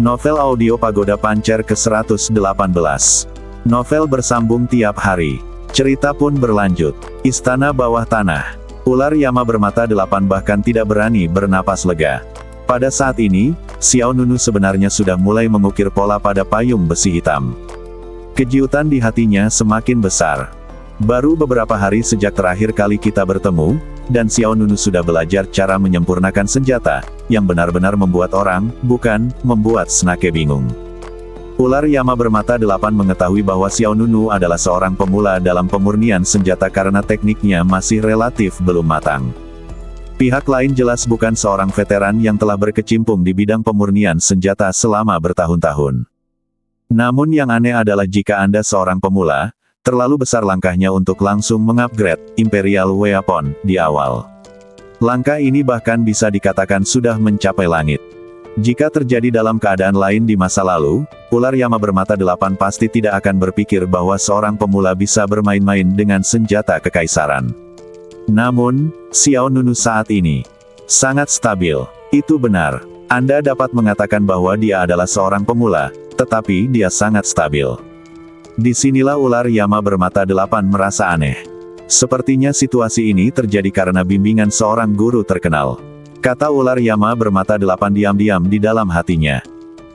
Novel audio Pagoda Pancer ke-118. Novel bersambung tiap hari. Cerita pun berlanjut. Istana bawah tanah. Ular Yama bermata 8 bahkan tidak berani bernapas lega. Pada saat ini, Xiao Nunu sebenarnya sudah mulai mengukir pola pada payung besi hitam. Kejutan di hatinya semakin besar. Baru beberapa hari sejak terakhir kali kita bertemu, dan Xiao Nunu sudah belajar cara menyempurnakan senjata, yang benar-benar membuat orang, bukan, membuat Snake bingung. Ular Yama bermata 8 mengetahui bahwa Xiao Nunu adalah seorang pemula dalam pemurnian senjata karena tekniknya masih relatif belum matang. Pihak lain jelas bukan seorang veteran yang telah berkecimpung di bidang pemurnian senjata selama bertahun-tahun. Namun yang aneh adalah jika Anda seorang pemula, terlalu besar langkahnya untuk langsung mengupgrade Imperial Weapon di awal. Langkah ini bahkan bisa dikatakan sudah mencapai langit. Jika terjadi dalam keadaan lain di masa lalu, Ular Yama bermata 8 pasti tidak akan berpikir bahwa seorang pemula bisa bermain-main dengan senjata kekaisaran. Namun, Xiao Nunu saat ini sangat stabil. Itu benar. Anda dapat mengatakan bahwa dia adalah seorang pemula, tetapi dia sangat stabil. Disinilah Ular Yama bermata 8 merasa aneh. Sepertinya situasi ini terjadi karena bimbingan seorang guru terkenal. Kata Ular Yama bermata 8 diam-diam di dalam hatinya.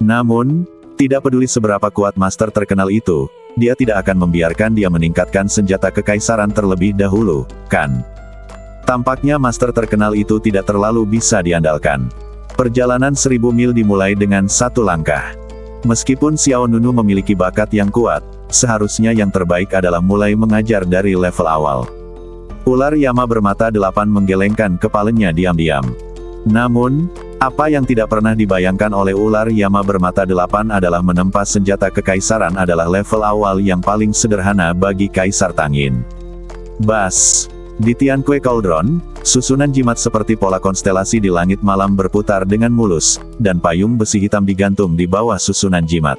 Namun, tidak peduli seberapa kuat master terkenal itu, dia tidak akan membiarkan dia meningkatkan senjata kekaisaran terlebih dahulu, kan? Tampaknya master terkenal itu tidak terlalu bisa diandalkan. Perjalanan 1000 mil dimulai dengan satu langkah. Meskipun Xiao Nunu memiliki bakat yang kuat, seharusnya yang terbaik adalah mulai mengajar dari level awal. Ular Yama bermata 8 menggelengkan kepalanya diam-diam. Namun, apa yang tidak pernah dibayangkan oleh Ular Yama bermata 8 adalah menempa senjata kekaisaran adalah level awal yang paling sederhana bagi Kaisar Tangyin. Bas. Di Tianque Cauldron, susunan jimat seperti pola konstelasi di langit malam berputar dengan mulus, dan payung besi hitam digantung di bawah susunan jimat.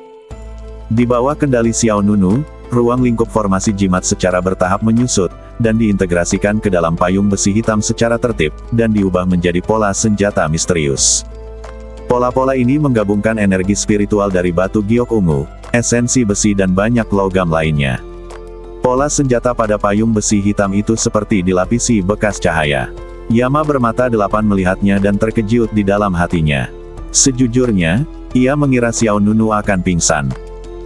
Di bawah kendali Xiao Nunu, ruang lingkup formasi jimat secara bertahap menyusut, dan diintegrasikan ke dalam payung besi hitam secara tertib, dan diubah menjadi pola senjata misterius. Pola-pola ini menggabungkan energi spiritual dari batu giok ungu, esensi besi dan banyak logam lainnya. Pola senjata pada payung besi hitam itu seperti dilapisi bekas cahaya. Yama bermata 8 melihatnya dan terkejut di dalam hatinya. Sejujurnya, ia mengira Xiao Nunu akan pingsan.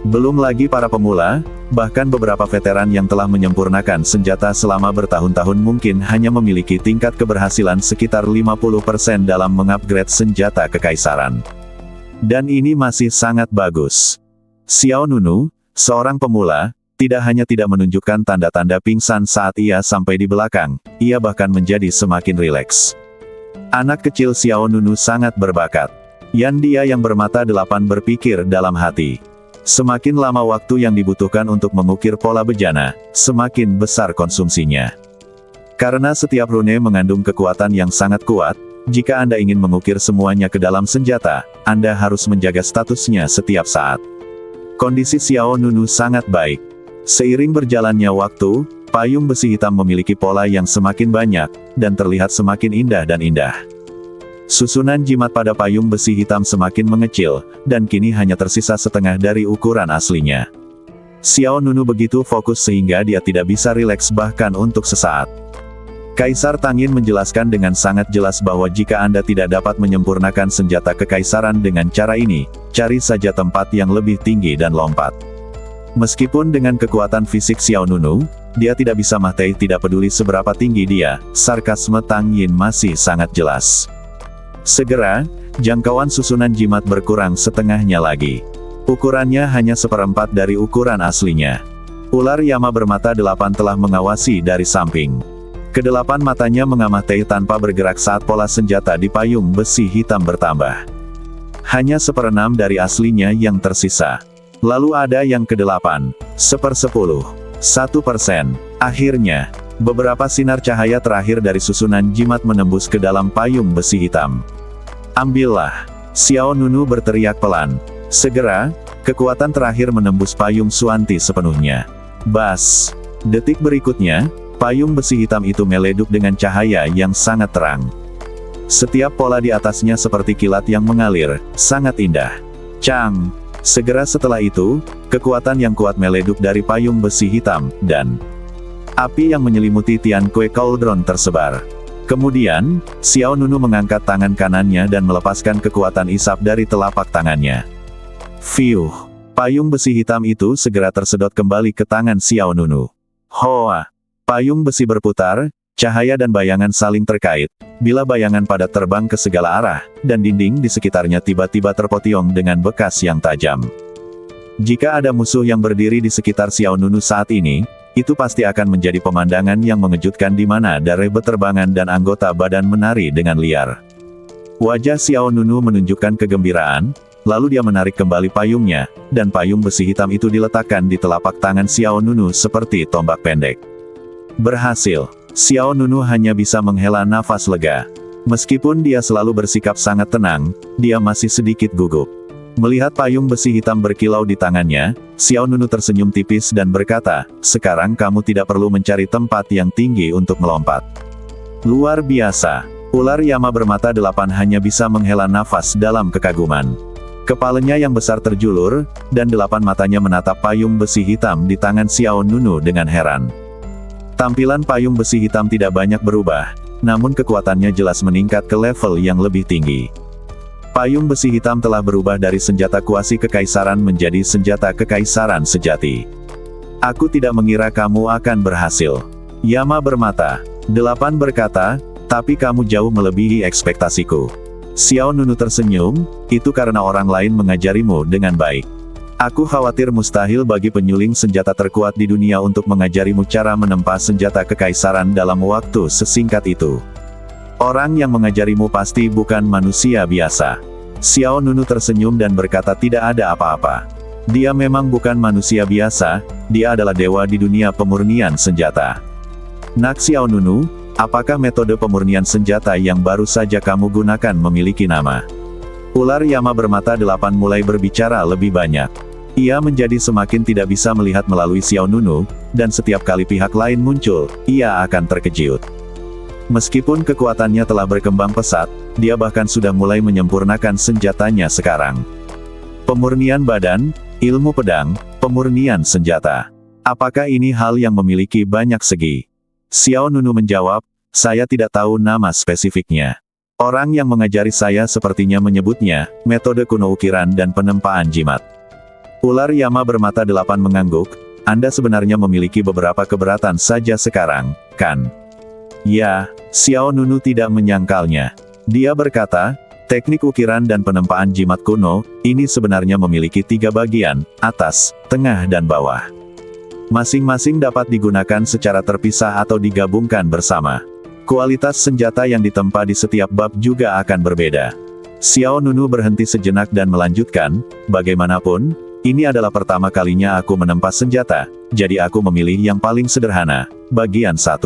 Belum lagi para pemula, bahkan beberapa veteran yang telah menyempurnakan senjata selama bertahun-tahun mungkin hanya memiliki tingkat keberhasilan sekitar 50% dalam mengupgrade senjata kekaisaran. Dan ini masih sangat bagus. Xiao Nunu, seorang pemula, tidak hanya tidak menunjukkan tanda-tanda pingsan saat ia sampai di belakang, ia bahkan menjadi semakin rileks. Anak kecil Xiao Nunu sangat berbakat. Dia yang bermata 8 berpikir dalam hati. Semakin lama waktu yang dibutuhkan untuk mengukir pola bejana, semakin besar konsumsinya. Karena setiap rune mengandung kekuatan yang sangat kuat, jika Anda ingin mengukir semuanya ke dalam senjata, Anda harus menjaga statusnya setiap saat. Kondisi Xiao Nunu sangat baik. Seiring berjalannya waktu, payung besi hitam memiliki pola yang semakin banyak, dan terlihat semakin indah dan indah. Susunan jimat pada payung besi hitam semakin mengecil, dan kini hanya tersisa setengah dari ukuran aslinya. Xiao Nunu begitu fokus sehingga dia tidak bisa rileks bahkan untuk sesaat. Kaisar Tangyin menjelaskan dengan sangat jelas bahwa jika Anda tidak dapat menyempurnakan senjata kekaisaran dengan cara ini, cari saja tempat yang lebih tinggi dan lompat. Meskipun dengan kekuatan fisik Xiao Nunu, dia tidak bisa mati tidak peduli seberapa tinggi dia, sarkasme Tang Yin masih sangat jelas. Segera, jangkauan susunan jimat berkurang setengahnya lagi. Ukurannya hanya 1/4 dari ukuran aslinya. Ular Yama bermata 8 telah mengawasi dari samping. Kedelapan matanya mengamati tanpa bergerak saat pola senjata di payung besi hitam bertambah. Hanya 1/6 dari aslinya yang tersisa. Lalu ada yang ke-8, 1/10, 1%. Akhirnya, beberapa sinar cahaya terakhir dari susunan jimat menembus ke dalam payung besi hitam. Ambillah! Xiao Nunu berteriak pelan. Segera, kekuatan terakhir menembus payung Suanti sepenuhnya. Bas! Detik berikutnya, payung besi hitam itu meleduk dengan cahaya yang sangat terang. Setiap pola di atasnya seperti kilat yang mengalir, sangat indah. Cang! Segera setelah itu, kekuatan yang kuat meleduk dari payung besi hitam, dan api yang menyelimuti Tian Kue Cauldron tersebar. Kemudian, Xiao Nunu mengangkat tangan kanannya dan melepaskan kekuatan isap dari telapak tangannya. Fiuh! Payung besi hitam itu segera tersedot kembali ke tangan Xiao Nunu. Hoa! Payung besi berputar, cahaya dan bayangan saling terkait, bila bayangan padat terbang ke segala arah, dan dinding di sekitarnya tiba-tiba terpotiong dengan bekas yang tajam. Jika ada musuh yang berdiri di sekitar Xiao Nunu saat ini, itu pasti akan menjadi pemandangan yang mengejutkan di mana darah beterbangan dan anggota badan menari dengan liar. Wajah Xiao Nunu menunjukkan kegembiraan, lalu dia menarik kembali payungnya, dan payung besi hitam itu diletakkan di telapak tangan Xiao Nunu seperti tombak pendek. Berhasil. Xiao Nunu hanya bisa menghela nafas lega. Meskipun dia selalu bersikap sangat tenang, dia masih sedikit gugup. Melihat payung besi hitam berkilau di tangannya, Xiao Nunu tersenyum tipis dan berkata, "Sekarang kamu tidak perlu mencari tempat yang tinggi untuk melompat." Luar biasa. Ular Yama bermata 8 hanya bisa menghela nafas dalam kekaguman. Kepalanya yang besar terjulur, dan 8 matanya menatap payung besi hitam di tangan Xiao Nunu dengan heran. Tampilan payung besi hitam tidak banyak berubah, namun kekuatannya jelas meningkat ke level yang lebih tinggi. Payung besi hitam telah berubah dari senjata kuasi kekaisaran menjadi senjata kekaisaran sejati. Aku tidak mengira kamu akan berhasil. Yama bermata 8 berkata, tapi kamu jauh melebihi ekspektasiku. Xiao Nunu tersenyum, itu karena orang lain mengajarimu dengan baik. Aku khawatir mustahil bagi penyuling senjata terkuat di dunia untuk mengajarimu cara menempa senjata kekaisaran dalam waktu sesingkat itu. Orang yang mengajarimu pasti bukan manusia biasa. Xiao Nunu tersenyum dan berkata tidak ada apa-apa. Dia memang bukan manusia biasa, dia adalah dewa di dunia pemurnian senjata. Nak Xiao Nunu, apakah metode pemurnian senjata yang baru saja kamu gunakan memiliki nama? Ular Yama bermata 8 mulai berbicara lebih banyak. Ia menjadi semakin tidak bisa melihat melalui Xiao Nunu, dan setiap kali pihak lain muncul, ia akan terkejut. Meskipun kekuatannya telah berkembang pesat, dia bahkan sudah mulai menyempurnakan senjatanya sekarang. Pemurnian badan, ilmu pedang, pemurnian senjata. Apakah ini hal yang memiliki banyak segi? Xiao Nunu menjawab, saya tidak tahu nama spesifiknya. Orang yang mengajari saya sepertinya menyebutnya, metode kuno ukiran dan penempaan jimat. Ular Yama bermata 8 mengangguk, Anda sebenarnya memiliki beberapa keberatan saja sekarang, kan? Ya, Xiao Nunu tidak menyangkalnya. Dia berkata, teknik ukiran dan penempaan jimat kuno, ini sebenarnya memiliki 3 bagian, atas, tengah dan bawah. Masing-masing dapat digunakan secara terpisah atau digabungkan bersama. Kualitas senjata yang ditempa di setiap bab juga akan berbeda. Xiao Nunu berhenti sejenak dan melanjutkan, bagaimanapun, ini adalah pertama kalinya aku menempa senjata, jadi aku memilih yang paling sederhana, bagian 1.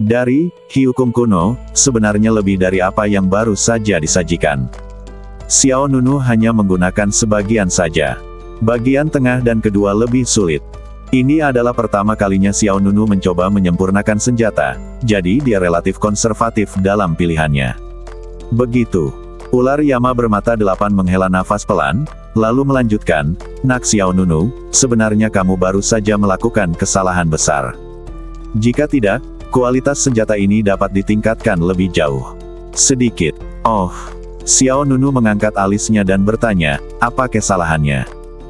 Dari Hyukum kuno, sebenarnya lebih dari apa yang baru saja disajikan. Xiao Nunu hanya menggunakan sebagian saja. Bagian tengah dan kedua lebih sulit. Ini adalah pertama kalinya Xiao Nunu mencoba menyempurnakan senjata, jadi dia relatif konservatif dalam pilihannya. Begitu. Ular Yama bermata 8 menghela nafas pelan, lalu melanjutkan, Nak Xiao Nunu, sebenarnya kamu baru saja melakukan kesalahan besar. Jika tidak, kualitas senjata ini dapat ditingkatkan lebih jauh. Sedikit. Oh. Xiao Nunu mengangkat alisnya dan bertanya, apa kesalahannya?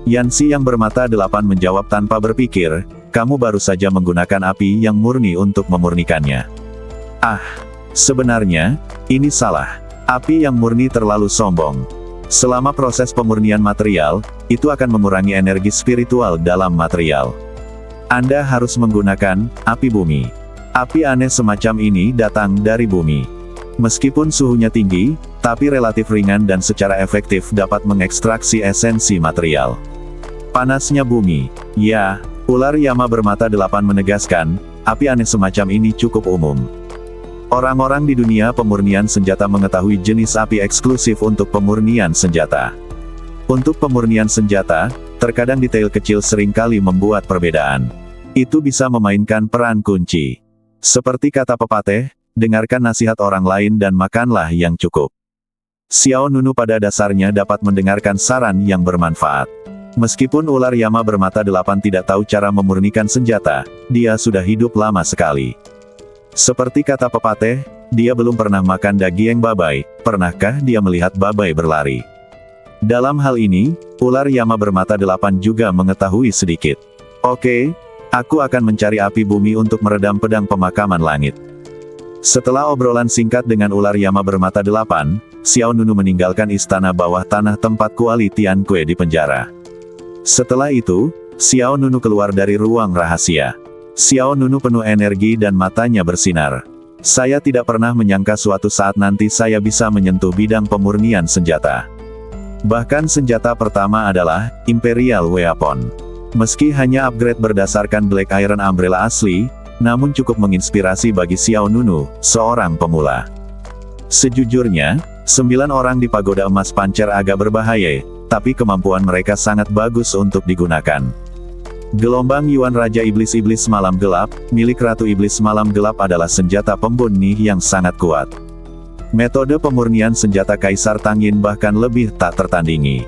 Yanxi yang bermata 8 menjawab tanpa berpikir, kamu baru saja menggunakan api yang murni untuk memurnikannya. Ah. Sebenarnya, ini salah. Api yang murni terlalu sombong. Selama proses pemurnian material, itu akan mengurangi energi spiritual dalam material. Anda harus menggunakan api bumi. Api aneh semacam ini datang dari bumi. Meskipun suhunya tinggi, tapi relatif ringan dan secara efektif dapat mengekstraksi esensi material. Panasnya bumi. Ya, ular Yama bermata 8 menegaskan, api aneh semacam ini cukup umum. Orang-orang di dunia pemurnian senjata mengetahui jenis api eksklusif untuk pemurnian senjata. Untuk pemurnian senjata, terkadang detail kecil seringkali membuat perbedaan. Itu bisa memainkan peran kunci. Seperti kata pepatah, dengarkan nasihat orang lain dan makanlah yang cukup. Xiao Nunu pada dasarnya dapat mendengarkan saran yang bermanfaat. Meskipun ular Yama bermata 8 tidak tahu cara memurnikan senjata, dia sudah hidup lama sekali. Seperti kata pepatah, dia belum pernah makan daging babai, pernahkah dia melihat babai berlari? Dalam hal ini, ular Yama bermata 8 juga mengetahui sedikit. Oke, aku akan mencari api bumi untuk meredam pedang pemakaman langit. Setelah obrolan singkat dengan ular Yama bermata 8, Xiao Nunu meninggalkan istana bawah tanah tempat Kuali Tianque di penjara. Setelah itu, Xiao Nunu keluar dari ruang rahasia. Xiao Nunu penuh energi dan matanya bersinar. Saya tidak pernah menyangka suatu saat nanti saya bisa menyentuh bidang pemurnian senjata. Bahkan senjata pertama adalah Imperial Weapon. Meski hanya upgrade berdasarkan Black Iron Umbrella asli, namun cukup menginspirasi bagi Xiao Nunu, seorang pemula. Sejujurnya, 9 orang di Pagoda Emas Pancer agak berbahaya, tapi kemampuan mereka sangat bagus untuk digunakan. Gelombang Yuan Raja Iblis-Iblis Malam Gelap, milik Ratu Iblis Malam Gelap adalah senjata pembunuh yang sangat kuat. Metode pemurnian senjata Kaisar Tang Yin bahkan lebih tak tertandingi.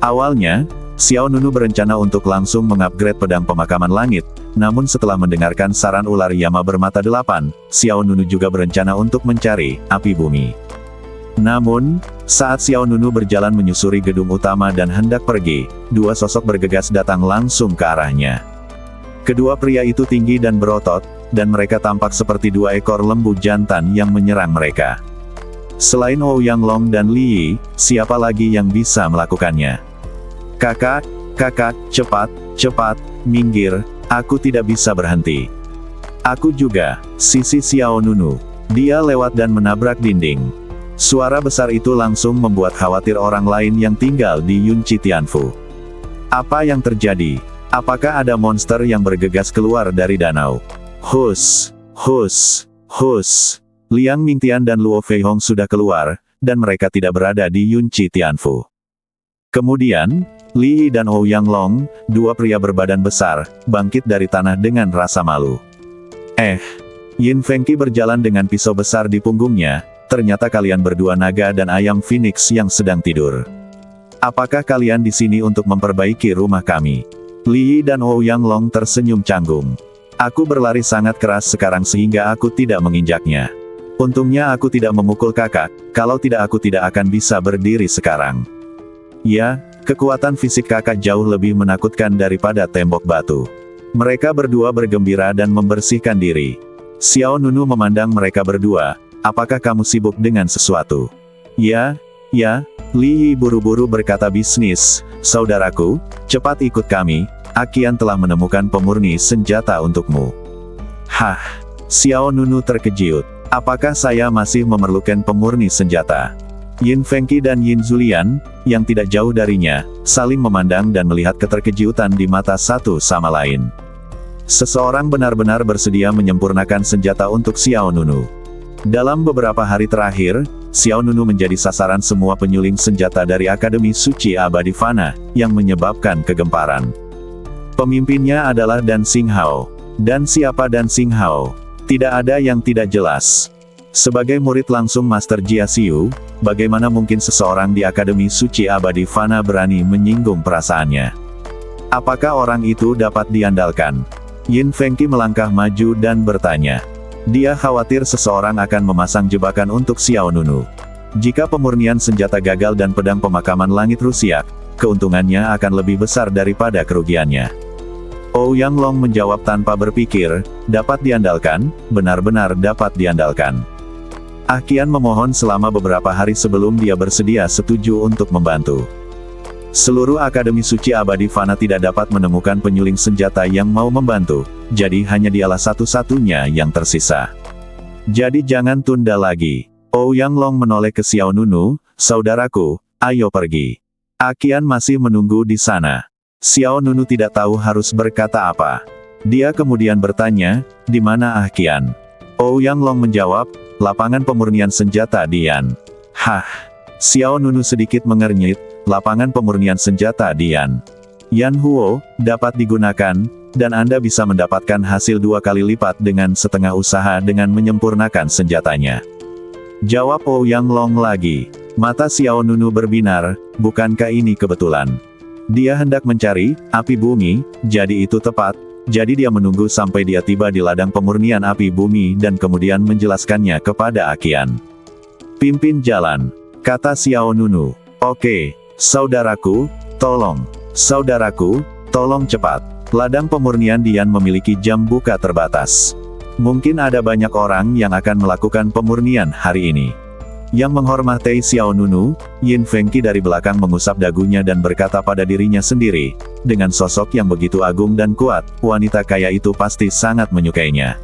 Awalnya, Xiao Nunu berencana untuk langsung mengupgrade pedang pemakaman langit, namun setelah mendengarkan saran ular Yama bermata 8, Xiao Nunu juga berencana untuk mencari api bumi. Namun, saat Xiao Nunu berjalan menyusuri gedung utama dan hendak pergi, 2 sosok bergegas datang langsung ke arahnya. Kedua pria itu tinggi dan berotot, dan mereka tampak seperti 2 ekor lembu jantan yang menyerang mereka. Selain Ouyang Long dan Li Yi, siapa lagi yang bisa melakukannya? Kakak, cepat, minggir, aku tidak bisa berhenti. Aku juga, sisi Xiao Nunu. Dia lewat dan menabrak dinding. Suara besar itu langsung membuat khawatir orang lain yang tinggal di Yunci Tianfu. Apa yang terjadi? Apakah ada monster yang bergegas keluar dari danau? Hus. Liang Mingtian dan Luo Feihong sudah keluar, dan mereka tidak berada di Yunci Tianfu. Kemudian, Li Yi dan Ouyang Long, 2 pria berbadan besar, bangkit dari tanah dengan rasa malu. Yin Fengqi berjalan dengan pisau besar di punggungnya. Ternyata kalian berdua naga dan ayam phoenix yang sedang tidur. Apakah kalian di sini untuk memperbaiki rumah kami? Li Yi dan Ouyang Long tersenyum canggung. Aku berlari sangat keras sekarang sehingga aku tidak menginjaknya. Untungnya aku tidak memukul kakak, kalau tidak aku tidak akan bisa berdiri sekarang. Ya, kekuatan fisik kakak jauh lebih menakutkan daripada tembok batu. Mereka berdua bergembira dan membersihkan diri. Xiao Nunu memandang mereka berdua. Apakah kamu sibuk dengan sesuatu? Ya, Li Yi buru-buru berkata bisnis, saudaraku, cepat ikut kami, Aqian telah menemukan pemurni senjata untukmu. Hah, Xiao Nunu terkejut, apakah saya masih memerlukan pemurni senjata? Yin Fengqi dan Yin Zulian, yang tidak jauh darinya, saling memandang dan melihat keterkejutan di mata satu sama lain. Seseorang benar-benar bersedia menyempurnakan senjata untuk Xiao Nunu. Dalam beberapa hari terakhir, Xiao Nunu menjadi sasaran semua penyuling senjata dari Akademi Suci Abadi Fana, yang menyebabkan kegemparan. Pemimpinnya adalah Dan Xinghao. Dan siapa Dan Xinghao? Tidak ada yang tidak jelas. Sebagai murid langsung Master Jia Xiu, bagaimana mungkin seseorang di Akademi Suci Abadi Fana berani menyinggung perasaannya? Apakah orang itu dapat diandalkan? Yin Fengqi melangkah maju dan bertanya. Dia khawatir seseorang akan memasang jebakan untuk Xiao Nunu. Jika pemurnian senjata gagal dan pedang pemakaman langit rusak, keuntungannya akan lebih besar daripada kerugiannya. Ouyang Long menjawab tanpa berpikir, dapat diandalkan, benar-benar dapat diandalkan. Aqian memohon selama beberapa hari sebelum dia bersedia setuju untuk membantu. Seluruh Akademi Suci Abadi Fana tidak dapat menemukan penyuling senjata yang mau membantu, jadi hanya dialah satu-satunya yang tersisa. Jadi jangan tunda lagi. Ouyang Long menoleh ke Xiao Nunu, saudaraku, ayo pergi. Aqian masih menunggu di sana. Xiao Nunu tidak tahu harus berkata apa. Dia kemudian bertanya, di mana Aqian? Ouyang Long menjawab, lapangan pemurnian senjata Dian. Hah? Xiao Nunu sedikit mengernyit, lapangan pemurnian senjata Dian. Yan Huo, dapat digunakan, dan Anda bisa mendapatkan hasil 2 kali lipat dengan setengah usaha dengan menyempurnakan senjatanya. Jawab Ouyang Long lagi. Mata Xiao Nunu berbinar, bukankah ini kebetulan? Dia hendak mencari api bumi, jadi itu tepat. Jadi dia menunggu sampai dia tiba di ladang pemurnian api bumi dan kemudian menjelaskannya kepada Qian. Pimpin jalan, kata Xiao Nunu. Oke, saudaraku, tolong. Saudaraku, tolong cepat. Ladang pemurnian Dian memiliki jam buka terbatas. Mungkin ada banyak orang yang akan melakukan pemurnian hari ini. Yang menghormati Xiao Nunu, Yin Fengqi dari belakang mengusap dagunya dan berkata pada dirinya sendiri, dengan sosok yang begitu agung dan kuat, wanita kaya itu pasti sangat menyukainya.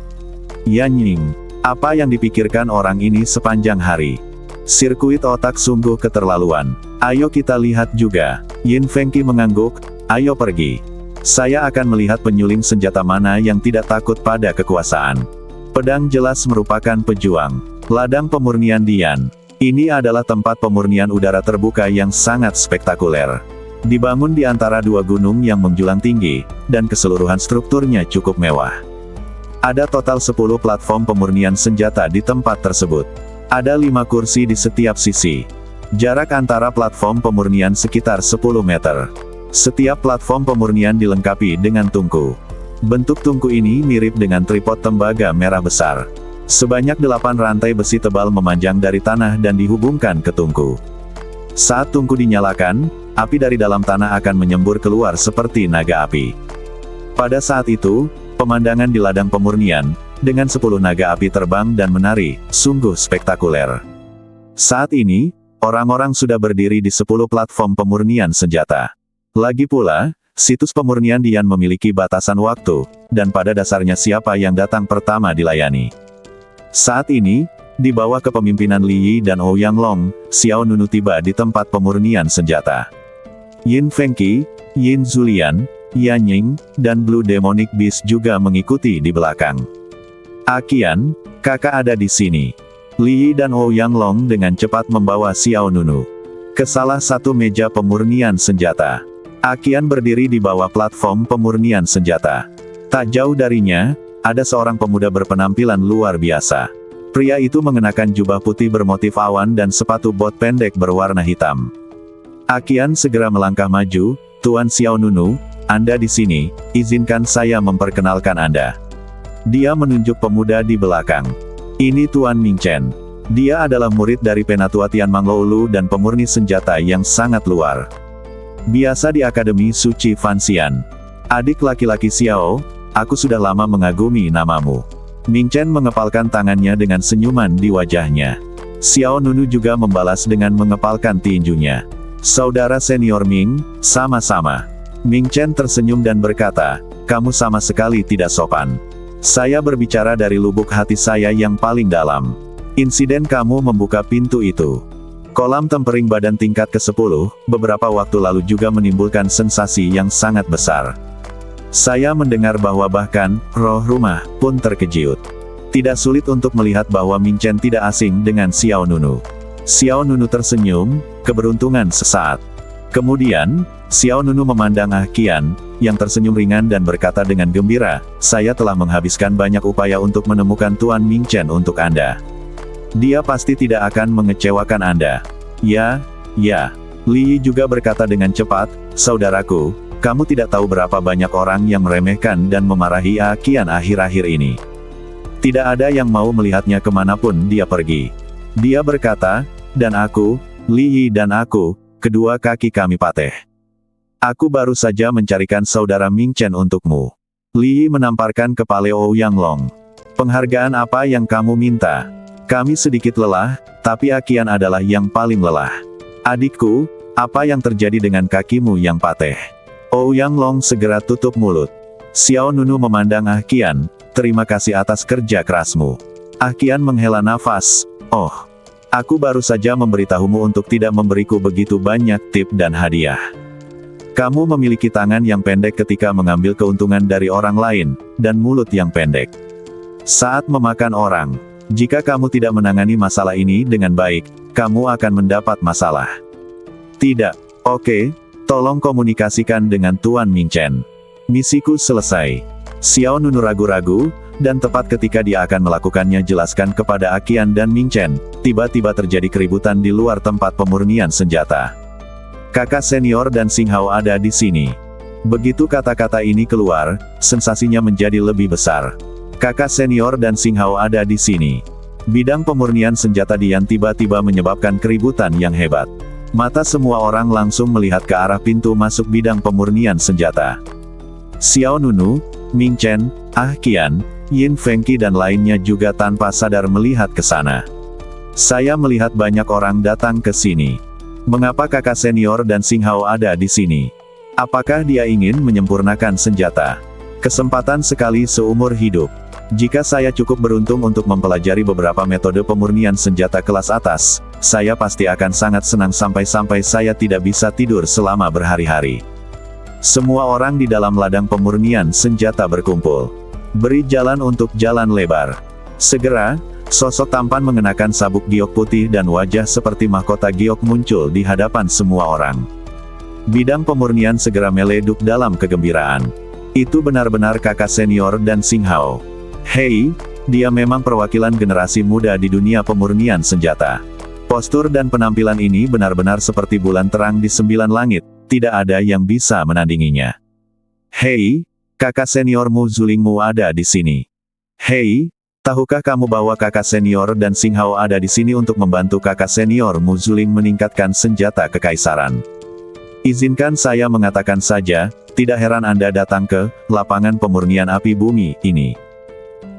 Yan Ying, apa yang dipikirkan orang ini sepanjang hari? Sirkuit otak sungguh keterlaluan. Ayo kita lihat juga. Yin Fengqi mengangguk, ayo pergi. Saya akan melihat penyuling senjata mana yang tidak takut pada kekuasaan. Pedang jelas merupakan pejuang. Ladang pemurnian Dian. Ini adalah tempat pemurnian udara terbuka yang sangat spektakuler. Dibangun di antara dua gunung yang menjulang tinggi, dan keseluruhan strukturnya cukup mewah. Ada total 10 platform pemurnian senjata di tempat tersebut. Ada 5 kursi di setiap sisi. Jarak antara platform pemurnian sekitar 10 meter. Setiap platform pemurnian dilengkapi dengan tungku. Bentuk tungku ini mirip dengan tripod tembaga merah besar. Sebanyak 8 rantai besi tebal memanjang dari tanah dan dihubungkan ke tungku. Saat tungku dinyalakan, api dari dalam tanah akan menyembur keluar seperti naga api. Pada saat itu, pemandangan di ladang pemurnian, dengan 10 naga api terbang dan menari, sungguh spektakuler. Saat ini, orang-orang sudah berdiri di 10 platform pemurnian senjata. Lagi pula, situs pemurnian Dian memiliki batasan waktu, dan pada dasarnya siapa yang datang pertama dilayani. Saat ini, di bawah kepemimpinan Li Yi dan Ouyang Long, Xiao Nunu tiba di tempat pemurnian senjata. Yin Fengqi, Yin Zulian, Yan Ying, dan Blue Demonic Beast juga mengikuti di belakang. Qian, kakak ada di sini. Li Yi dan Ouyang Long dengan cepat membawa Xiao Nunu ke salah satu meja pemurnian senjata. Qian berdiri di bawah platform pemurnian senjata. Tak jauh darinya, ada seorang pemuda berpenampilan luar biasa. Pria itu mengenakan jubah putih bermotif awan dan sepatu bot pendek berwarna hitam. Qian segera melangkah maju, Tuan Xiao Nunu, Anda di sini, izinkan saya memperkenalkan Anda. Dia menunjuk pemuda di belakang. Ini Tuan Ming Chen. Dia adalah murid dari Penatua Tian Manglou dan pemurni senjata yang sangat luar biasa di Akademi Suci Fanxian. Adik laki-laki Xiao, aku sudah lama mengagumi namamu. Ming Chen mengepalkan tangannya dengan senyuman di wajahnya. Xiao Nunu juga membalas dengan mengepalkan tinjunya. Saudara senior Ming, sama-sama. Ming Chen tersenyum dan berkata, kamu sama sekali tidak sopan. Saya berbicara dari lubuk hati saya yang paling dalam. Insiden kamu membuka pintu itu. Kolam tempering badan tingkat ke-10, beberapa waktu lalu juga menimbulkan sensasi yang sangat besar. Saya mendengar bahwa bahkan, roh rumah, pun terkejut. Tidak sulit untuk melihat bahwa Ming Chen tidak asing dengan Xiao Nunu. Xiao Nunu tersenyum, keberuntungan sesaat. Kemudian, Xiao Nunu memandang Qian, yang tersenyum ringan dan berkata dengan gembira, saya telah menghabiskan banyak upaya untuk menemukan Tuan Ming Chen untuk Anda. Dia pasti tidak akan mengecewakan Anda. Ya. Li Yi juga berkata dengan cepat, saudaraku, kamu tidak tahu berapa banyak orang yang meremehkan dan memarahi Qian akhir-akhir ini. Tidak ada yang mau melihatnya kemanapun dia pergi. Dia berkata, dan aku, Li Yi dan aku, kedua kaki kami patah. Aku baru saja mencarikan saudara Ming Chen untukmu. Li Yi menamparkan kepala Ouyang Long. Penghargaan apa yang kamu minta? Kami sedikit lelah, tapi Qian adalah yang paling lelah. Adikku, apa yang terjadi dengan kakimu yang patah? Ouyang Long segera tutup mulut. Xiao Nunu memandang Qian, terima kasih atas kerja kerasmu. Qian menghela nafas, oh, aku baru saja memberitahumu untuk tidak memberiku begitu banyak tip dan hadiah. Kamu memiliki tangan yang pendek ketika mengambil keuntungan dari orang lain, dan mulut yang pendek saat memakan orang. Jika kamu tidak menangani masalah ini dengan baik, kamu akan mendapat masalah. Tidak, oke, tolong komunikasikan dengan Tuan Ming Chen. Misiku selesai. Xiao Nunu ragu-ragu, dan tepat ketika dia akan melakukannya jelaskan kepada Aqian dan Ming Chen, tiba-tiba terjadi keributan di luar tempat pemurnian senjata. Kakak senior dan Xing Hao ada di sini. Begitu kata-kata ini keluar, sensasinya menjadi lebih besar. Kakak senior dan Xing Hao ada di sini. Bidang pemurnian senjata Dian tiba-tiba menyebabkan keributan yang hebat. Mata semua orang langsung melihat ke arah pintu masuk bidang pemurnian senjata. Xiao Nunu, Ming Chen, Aqian, Yin Fengqi dan lainnya juga tanpa sadar melihat ke sana. Saya melihat banyak orang datang ke sini. Mengapa kakak senior dan Xing Hao ada di sini? Apakah dia ingin menyempurnakan senjata? Kesempatan sekali seumur hidup. Jika saya cukup beruntung untuk mempelajari beberapa metode pemurnian senjata kelas atas, saya pasti akan sangat senang sampai-sampai saya tidak bisa tidur selama berhari-hari. Semua orang di dalam ladang pemurnian senjata berkumpul. Beri jalan untuk jalan lebar. Segera, sosok tampan mengenakan sabuk giok putih dan wajah seperti mahkota giok muncul di hadapan semua orang. Bidang pemurnian segera meleduk dalam kegembiraan. Itu benar-benar kakak senior dan Xing Hao. Hei, dia memang perwakilan generasi muda di dunia pemurnian senjata. Postur dan penampilan ini benar-benar seperti bulan terang di 9 langit, tidak ada yang bisa menandinginya. Hei, kakak senior Mu Zulingmu ada di sini. Hei, tahukah kamu bahwa kakak senior dan Xing Hao ada di sini untuk membantu kakak senior Mu Zuling meningkatkan senjata kekaisaran? Izinkan saya mengatakan saja, tidak heran Anda datang ke lapangan pemurnian api bumi ini.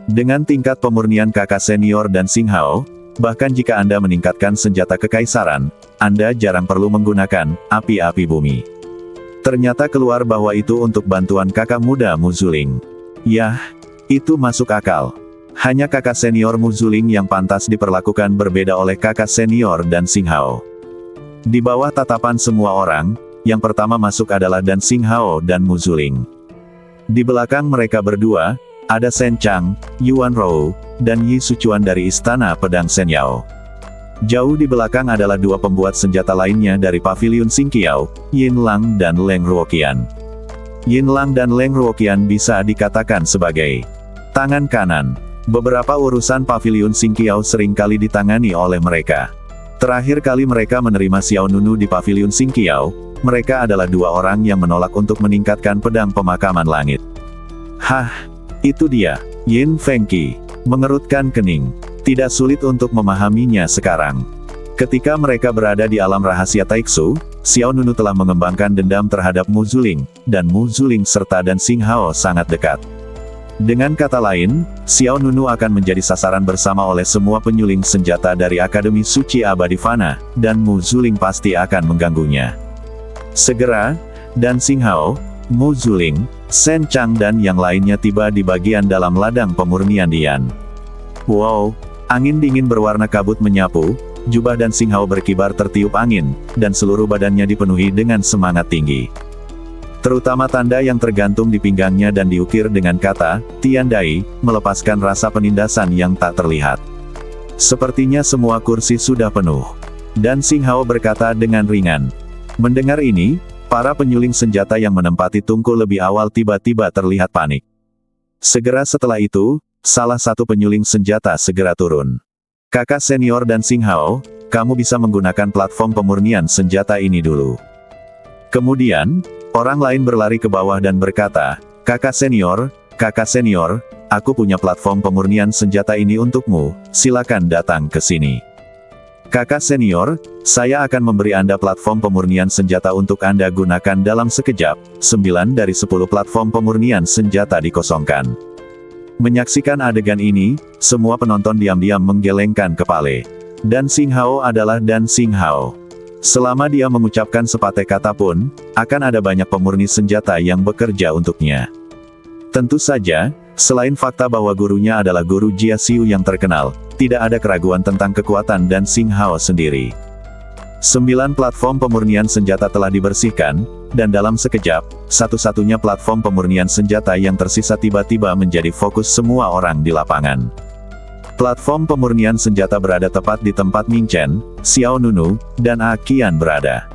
Dengan tingkat pemurnian kakak senior dan Xing Hao, bahkan jika Anda meningkatkan senjata kekaisaran, Anda jarang perlu menggunakan api-api bumi. Ternyata keluar bahwa itu untuk bantuan kakak muda Mu Zuling. Yah, itu masuk akal. Hanya kakak senior Mu Zuling yang pantas diperlakukan berbeda oleh kakak senior dan Xing Hao. Di bawah tatapan semua orang, yang pertama masuk adalah Dan Xing Hao dan Mu Zuling. Di belakang mereka berdua, ada Shen Chang, Yuan Rou, dan Yi Suchuan dari Istana Pedang Shenyao. Jauh di belakang adalah dua pembuat senjata lainnya dari Paviliun Xingqiao, Yin Lang dan Leng Ruoqian. Yin Lang dan Leng Ruoqian bisa dikatakan sebagai tangan kanan. Beberapa urusan Paviliun Xingqiao seringkali ditangani oleh mereka. Terakhir kali mereka menerima Xiao Nunu di Paviliun Xingqiao, mereka adalah dua orang yang menolak untuk meningkatkan pedang pemakaman langit. Hah, itu dia, Yin Fengqi, mengerutkan kening. Tidak sulit untuk memahaminya sekarang. Ketika mereka berada di alam rahasia Taixu, Xiao Nunu telah mengembangkan dendam terhadap Mu Zuling, dan Mu Zuling serta Dan Xing Hao sangat dekat. Dengan kata lain, Xiao Nunu akan menjadi sasaran bersama oleh semua penyuling senjata dari Akademi Suci Abadi Fana, dan Mu Zuling pasti akan mengganggunya. Segera, Dan Xing Hao, Mu Zuling, Shen Chang dan yang lainnya tiba di bagian dalam ladang pemurnian Dian. Wow! Angin dingin berwarna kabut menyapu, jubah Dan Xing Hao berkibar tertiup angin, dan seluruh badannya dipenuhi dengan semangat tinggi. Terutama tanda yang tergantung di pinggangnya dan diukir dengan kata, Tian Dai, melepaskan rasa penindasan yang tak terlihat. Sepertinya semua kursi sudah penuh. Dan Xing Hao berkata dengan ringan. Mendengar ini, para penyuling senjata yang menempati tungku lebih awal tiba-tiba terlihat panik. Segera setelah itu, salah satu penyuling senjata segera turun. Kakak senior Dan Xing Hao, kamu bisa menggunakan platform pemurnian senjata ini dulu. Kemudian, orang lain berlari ke bawah dan berkata, kakak senior, aku punya platform pemurnian senjata ini untukmu, silakan datang ke sini. Kakak senior, saya akan memberi Anda platform pemurnian senjata untuk Anda gunakan dalam sekejap, 9 dari 10 platform pemurnian senjata dikosongkan. Menyaksikan adegan ini, semua penonton diam-diam menggelengkan kepala. Dan Xing Hao adalah Dan Xing Hao. Selama dia mengucapkan sepatah kata pun, akan ada banyak pemurni senjata yang bekerja untuknya. Tentu saja, selain fakta bahwa gurunya adalah guru Jia Xiu yang terkenal, tidak ada keraguan tentang kekuatan Dan Xing Hao sendiri. 9 platform pemurnian senjata telah dibersihkan, dan dalam sekejap, satu-satunya platform pemurnian senjata yang tersisa tiba-tiba menjadi fokus semua orang di lapangan. Platform pemurnian senjata berada tepat di tempat Ming Chen, Xiao Nunu, dan Aqian berada.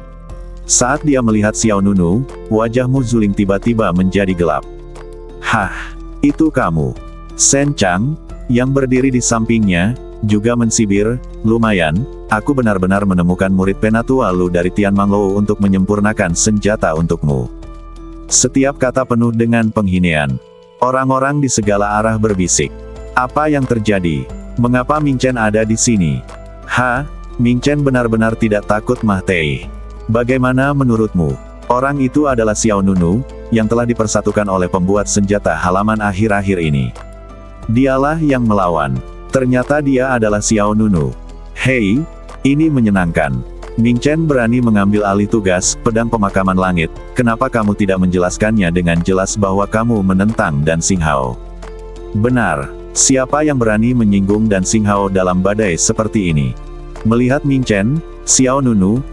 Saat dia melihat Xiao Nunu, wajah Mu Zuling tiba-tiba menjadi gelap. Hah, itu kamu. Shen Chang, yang berdiri di sampingnya, juga mensibir, lumayan, aku benar-benar menemukan murid penatua Lu dari Tian Manglou untuk menyempurnakan senjata untukmu. Setiap kata penuh dengan penghinaan. Orang-orang di segala arah berbisik. Apa yang terjadi? Mengapa Ming Chen ada di sini? Ming Chen benar-benar tidak takut Mah Tei. Bagaimana menurutmu? Orang itu adalah Xiao Nunu, yang telah dipersatukan oleh pembuat senjata halaman akhir-akhir ini. Dialah yang melawan. Ternyata dia adalah Xiao Nunu. Hei, ini menyenangkan. Ming Chen berani mengambil alih tugas pedang pemakaman langit. Kenapa kamu tidak menjelaskannya dengan jelas bahwa kamu menentang Dan Xinghao? Benar. Siapa yang berani menyinggung Dan Xinghao dalam badai seperti ini? Melihat Ming Chen, Xiao Nunu,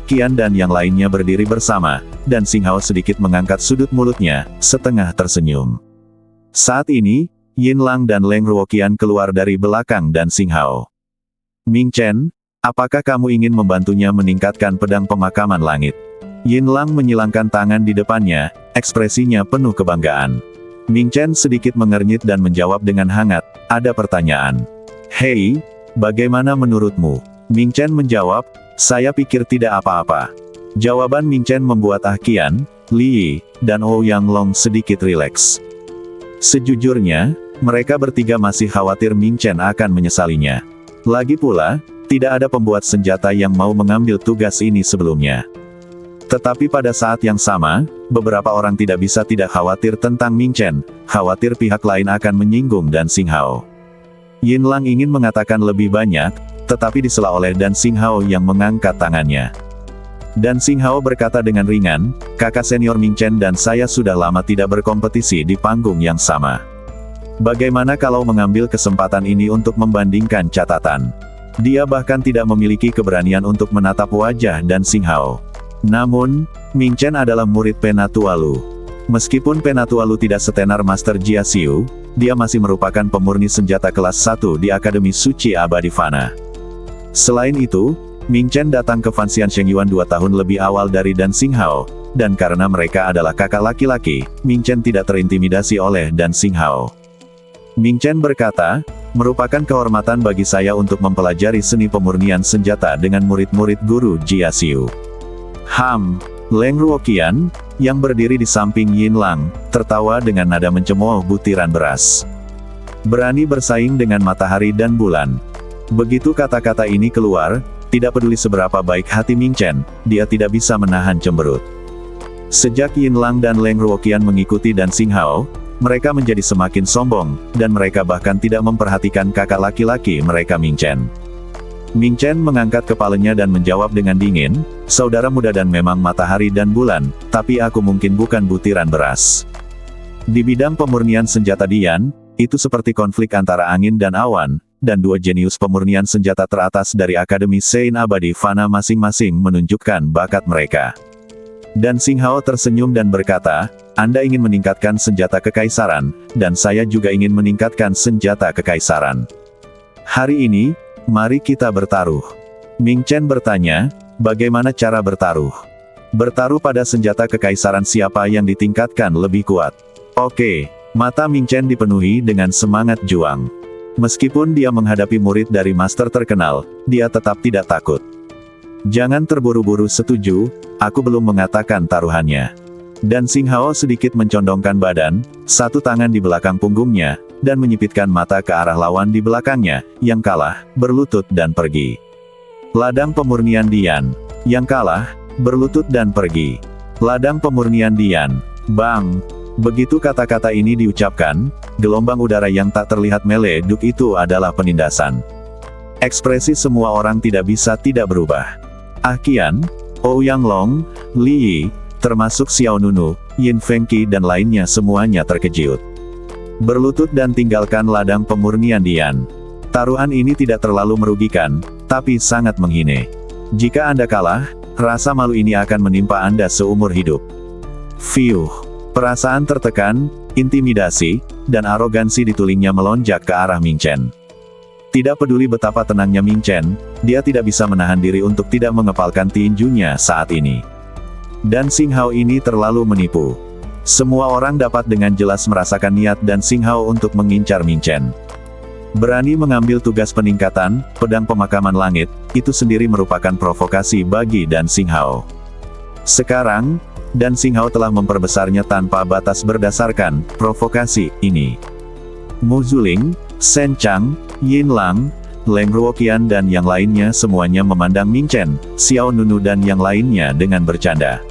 Qian dan yang lainnya berdiri bersama, Dan Xinghao sedikit mengangkat sudut mulutnya, setengah tersenyum. Saat ini, Yin Lang dan Leng Ruoqian keluar dari belakang Dan Xinghao. Ming Chen, apakah kamu ingin membantunya meningkatkan pedang pemakaman langit? Yin Lang menyilangkan tangan di depannya, ekspresinya penuh kebanggaan. Ming Chen sedikit mengernyit dan menjawab dengan hangat, ada pertanyaan. Hei, bagaimana menurutmu? Ming Chen menjawab, saya pikir tidak apa-apa. Jawaban Ming Chen membuat Qian, Li Yi, dan Ouyang Long sedikit rileks. Sejujurnya, mereka bertiga masih khawatir Ming Chen akan menyesalinya. Lagi pula, tidak ada pembuat senjata yang mau mengambil tugas ini sebelumnya. Tetapi pada saat yang sama, beberapa orang tidak bisa tidak khawatir tentang Ming Chen, khawatir pihak lain akan menyinggung Dan Xinghao. Yin Lang ingin mengatakan lebih banyak, tetapi disela oleh Dan Xinghao yang mengangkat tangannya. Dan Xinghao berkata dengan ringan, kakak senior Ming Chen dan saya sudah lama tidak berkompetisi di panggung yang sama. Bagaimana kalau mengambil kesempatan ini untuk membandingkan catatan? Dia bahkan tidak memiliki keberanian untuk menatap wajah Dan Xinghao. Namun, Ming Chen adalah murid Penatua Lu. Meskipun Penatua Lu tidak setenar Master Jia Xiu, dia masih merupakan pemurni senjata kelas 1 di Akademi Suci Abadi Fana. Selain itu, Ming Chen datang ke Fanxian Shengyuan 2 tahun lebih awal dari Dan Xinghao, dan karena mereka adalah kakak laki-laki, Ming Chen tidak terintimidasi oleh Dan Xinghao. Ming Chen berkata, merupakan kehormatan bagi saya untuk mempelajari seni pemurnian senjata dengan murid-murid guru Jia Xiu. Leng Ruoqian, yang berdiri di samping Yin Lang, tertawa dengan nada mencemooh butiran beras. Berani bersaing dengan matahari dan bulan. Begitu kata-kata ini keluar, tidak peduli seberapa baik hati Ming Chen, dia tidak bisa menahan cemberut. Sejak Yin Lang dan Leng Ruoqian mengikuti Dan Xinghao, mereka menjadi semakin sombong, dan mereka bahkan tidak memperhatikan kakak laki-laki mereka Ming Chen. Ming Chen mengangkat kepalanya dan menjawab dengan dingin, saudara muda dan memang matahari dan bulan, tapi aku mungkin bukan butiran beras. Di bidang pemurnian senjata Dian, itu seperti konflik antara angin dan awan, dan dua jenius pemurnian senjata teratas dari Akademi Sein Abadi Fana masing-masing menunjukkan bakat mereka. Dan Xinghao tersenyum dan berkata, Anda ingin meningkatkan senjata kekaisaran, dan saya juga ingin meningkatkan senjata kekaisaran. Hari ini, mari kita bertaruh. Ming Chen bertanya, bagaimana cara bertaruh? Bertaruh pada senjata kekaisaran siapa yang ditingkatkan lebih kuat. Oke, mata Ming Chen dipenuhi dengan semangat juang. Meskipun dia menghadapi murid dari master terkenal, dia tetap tidak takut. Jangan terburu-buru setuju, aku belum mengatakan taruhannya. Dan Xinghao sedikit mencondongkan badan, satu tangan di belakang punggungnya, dan menyipitkan mata ke arah lawan di belakangnya, yang kalah, berlutut dan pergi. Ladang pemurnian Dian. Yang kalah, berlutut dan pergi. Ladang pemurnian Dian. Bang! Begitu kata-kata ini diucapkan, gelombang udara yang tak terlihat meleduk itu adalah penindasan. Ekspresi semua orang tidak bisa tidak berubah. Qian, Ouyang Long, Li Yi, termasuk Xiao Nunu, Yin Fengqi dan lainnya semuanya terkejut. Berlutut dan tinggalkan ladang pemurnian Dian. Taruhan ini tidak terlalu merugikan, tapi sangat menghina. Jika Anda kalah, rasa malu ini akan menimpa Anda seumur hidup. Fiuh. Perasaan tertekan, intimidasi, dan arogansi di tulingnya melonjak ke arah Ming Chen. Tidak peduli betapa tenangnya Ming Chen, dia tidak bisa menahan diri untuk tidak mengepalkan tinjunya saat ini. Dan Xinghao ini terlalu menipu. Semua orang dapat dengan jelas merasakan niat Dan Xinghao untuk mengincar Ming Chen. Berani mengambil tugas peningkatan pedang pemakaman langit, itu sendiri merupakan provokasi bagi Dan Xinghao. Sekarang, Dan Xinghao telah memperbesarnya tanpa batas berdasarkan provokasi ini. Mu Zuling, Shen Chang, Yin Lang, Leng Ruoqian dan yang lainnya semuanya memandang Ming Chen, Xiao Nunu dan yang lainnya dengan bercanda.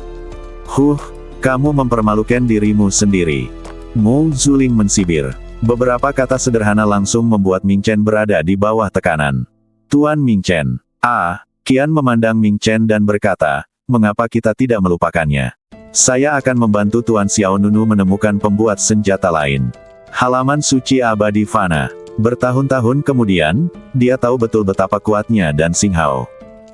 Kamu mempermalukan dirimu sendiri. Mu Zuling mensibir. Beberapa kata sederhana langsung membuat Ming Chen berada di bawah tekanan. Tuan Ming Chen. Qian memandang Ming Chen dan berkata, mengapa kita tidak melupakannya? Saya akan membantu Tuan Xiao Nunu menemukan pembuat senjata lain. Halaman suci abadi fana. Bertahun-tahun kemudian, dia tahu betul betapa kuatnya Dan Xinghao.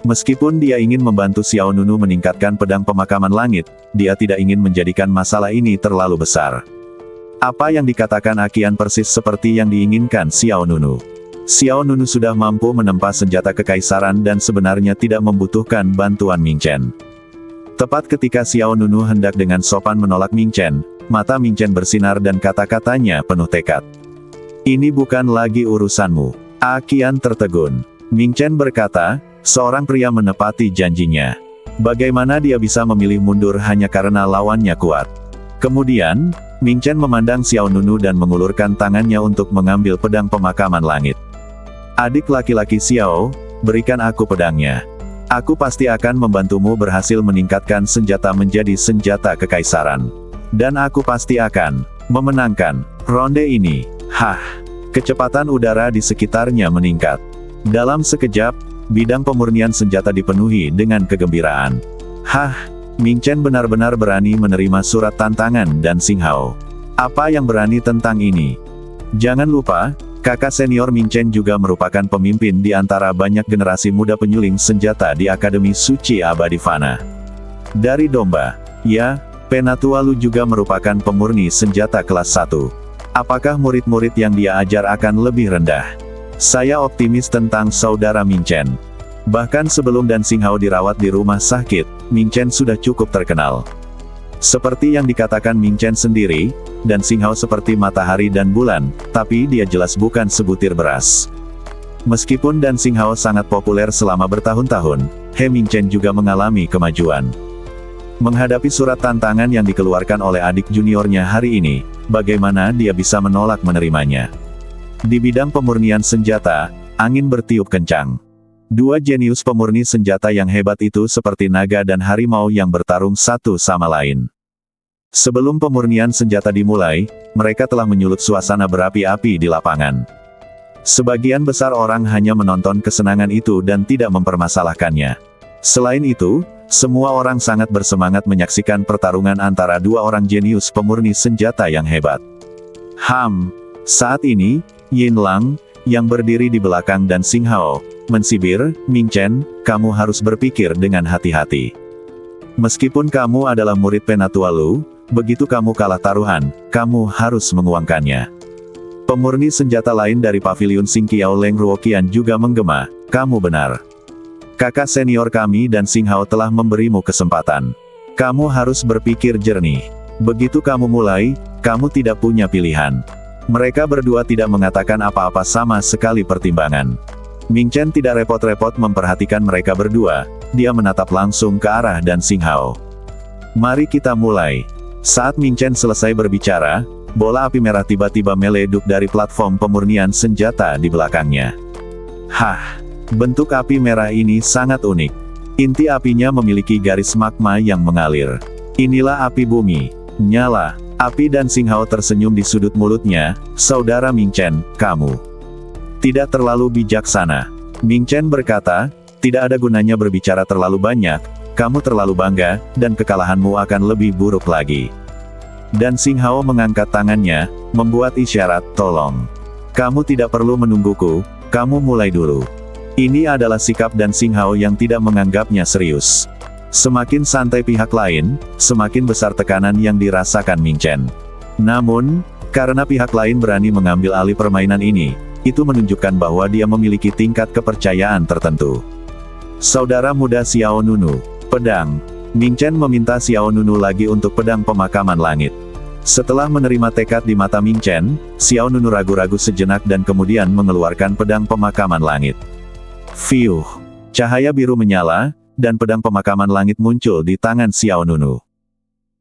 Meskipun dia ingin membantu Xiao Nunu meningkatkan pedang pemakaman langit, dia tidak ingin menjadikan masalah ini terlalu besar. Apa yang dikatakan Qian persis seperti yang diinginkan Xiao Nunu. Xiao Nunu sudah mampu menempa senjata kekaisaran dan sebenarnya tidak membutuhkan bantuan Ming Chen. Tepat ketika Xiao Nunu hendak dengan sopan menolak Ming Chen, mata Ming Chen bersinar dan kata-katanya penuh tekad. Ini bukan lagi urusanmu. Qian tertegun. Ming Chen berkata, seorang pria menepati janjinya. Bagaimana dia bisa memilih mundur hanya karena lawannya kuat? Kemudian, Ming Chen memandang Xiao Nunu dan mengulurkan tangannya untuk mengambil pedang pemakaman langit. Adik laki-laki Xiao, berikan aku pedangnya. Aku pasti akan membantumu berhasil meningkatkan senjata menjadi senjata kekaisaran. Dan aku pasti akan memenangkan ronde ini. Kecepatan udara di sekitarnya meningkat. Dalam sekejap, bidang pemurnian senjata dipenuhi dengan kegembiraan. Ming Chen benar-benar berani menerima surat tantangan Dan Xinghao. Apa yang berani tentang ini? Jangan lupa, kakak senior Ming Chen juga merupakan pemimpin di antara banyak generasi muda penyuling senjata di Akademi Suci Abadi Fana. Dari domba, Penatua Lu juga merupakan pemurni senjata kelas 1. Apakah murid-murid yang dia ajar akan lebih rendah? Saya optimis tentang saudara Ming Chen. Bahkan sebelum Dan Xinghao dirawat di rumah sakit, Ming Chen sudah cukup terkenal. Seperti yang dikatakan Ming Chen sendiri, Dan Xinghao seperti matahari dan bulan, tapi dia jelas bukan sebutir beras. Meskipun Dan Xinghao sangat populer selama bertahun-tahun, He Ming Chen juga mengalami kemajuan. Menghadapi surat tantangan yang dikeluarkan oleh adik juniornya hari ini, bagaimana dia bisa menolak menerimanya? Di bidang pemurnian senjata, angin bertiup kencang. Dua jenius pemurni senjata yang hebat itu seperti naga dan harimau yang bertarung satu sama lain. Sebelum pemurnian senjata dimulai, mereka telah menyulut suasana berapi-api di lapangan. Sebagian besar orang hanya menonton kesenangan itu dan tidak mempermasalahkannya. Selain itu, semua orang sangat bersemangat menyaksikan pertarungan antara dua orang jenius pemurni senjata yang hebat. Saat ini, Yin Lang, yang berdiri di belakang Dan Xinghao, mensibir, Ming Chen, kamu harus berpikir dengan hati-hati. Meskipun kamu adalah murid Penatua Lu, begitu kamu kalah taruhan, kamu harus menguangkannya. Pemurni senjata lain dari paviliun Xingqiao Leng Ruoqian juga menggema, kamu benar. Kakak senior kami Dan Xinghao telah memberimu kesempatan. Kamu harus berpikir jernih. Begitu kamu mulai, kamu tidak punya pilihan. Mereka berdua tidak mengatakan apa-apa sama sekali pertimbangan. Ming Chen tidak repot-repot memperhatikan mereka berdua, dia menatap langsung ke arah Dan Xinghao. Mari kita mulai. Saat Ming Chen selesai berbicara, bola api merah tiba-tiba meleduk dari platform pemurnian senjata di belakangnya. Bentuk api merah ini sangat unik. Inti apinya memiliki garis magma yang mengalir. Inilah api bumi. Nyala. Api Dan Xinghao tersenyum di sudut mulutnya, saudara Ming Chen, kamu tidak terlalu bijaksana. Ming Chen berkata, tidak ada gunanya berbicara terlalu banyak, kamu terlalu bangga, dan kekalahanmu akan lebih buruk lagi. Dan Xinghao mengangkat tangannya, membuat isyarat, tolong. Kamu tidak perlu menungguku, kamu mulai dulu. Ini adalah sikap Dan Xinghao yang tidak menganggapnya serius. Semakin santai pihak lain, semakin besar tekanan yang dirasakan Ming Chen. Namun, karena pihak lain berani mengambil alih permainan ini, itu menunjukkan bahwa dia memiliki tingkat kepercayaan tertentu. Saudara muda Xiao Nunu, pedang. Ming Chen meminta Xiao Nunu lagi untuk pedang pemakaman langit. Setelah menerima tekad di mata Ming Chen, Xiao Nunu ragu-ragu sejenak dan kemudian mengeluarkan pedang pemakaman langit. Fiuh! Cahaya biru menyala, dan pedang pemakaman langit muncul di tangan Xiao Nunu.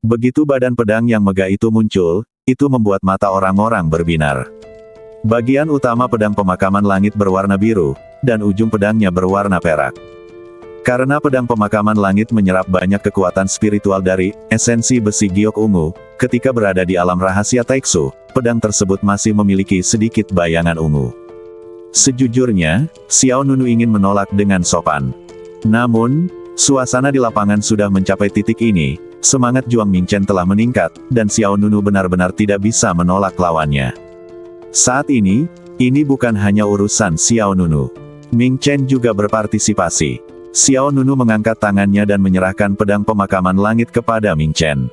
Begitu badan pedang yang megah itu muncul, itu membuat mata orang-orang berbinar. Bagian utama pedang pemakaman langit berwarna biru, dan ujung pedangnya berwarna perak. Karena pedang pemakaman langit menyerap banyak kekuatan spiritual dari esensi besi giok ungu, ketika berada di alam rahasia Taiksu, pedang tersebut masih memiliki sedikit bayangan ungu. Sejujurnya, Xiao Nunu ingin menolak dengan sopan. Namun, suasana di lapangan sudah mencapai titik ini, semangat Juang Ming Chen telah meningkat, dan Xiao Nunu benar-benar tidak bisa menolak lawannya. Saat ini bukan hanya urusan Xiao Nunu. Ming Chen juga berpartisipasi. Xiao Nunu mengangkat tangannya dan menyerahkan pedang pemakaman langit kepada Ming Chen.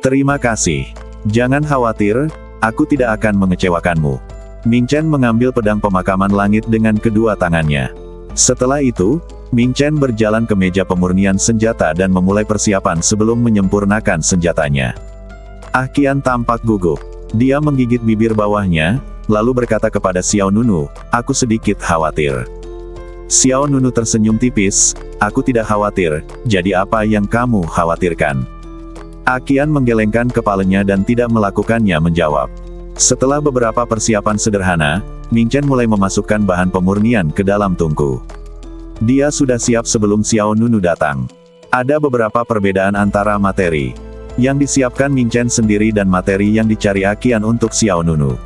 Terima kasih. Jangan khawatir, aku tidak akan mengecewakanmu. Ming Chen mengambil pedang pemakaman langit dengan kedua tangannya. Setelah itu, Ming Chen berjalan ke meja pemurnian senjata dan memulai persiapan sebelum menyempurnakan senjatanya. Ah Qian tampak gugup. Dia menggigit bibir bawahnya, lalu berkata kepada Xiao Nunu, aku sedikit khawatir. Xiao Nunu tersenyum tipis, aku tidak khawatir, jadi apa yang kamu khawatirkan? Ah Qian menggelengkan kepalanya dan tidak melakukannya menjawab. Setelah beberapa persiapan sederhana, Ming Chen mulai memasukkan bahan pemurnian ke dalam tungku. Dia sudah siap sebelum Xiao Nunu datang. Ada beberapa perbedaan antara materi yang disiapkan Ming Chen sendiri dan materi yang dicari Ah Qian untuk Xiao Nunu.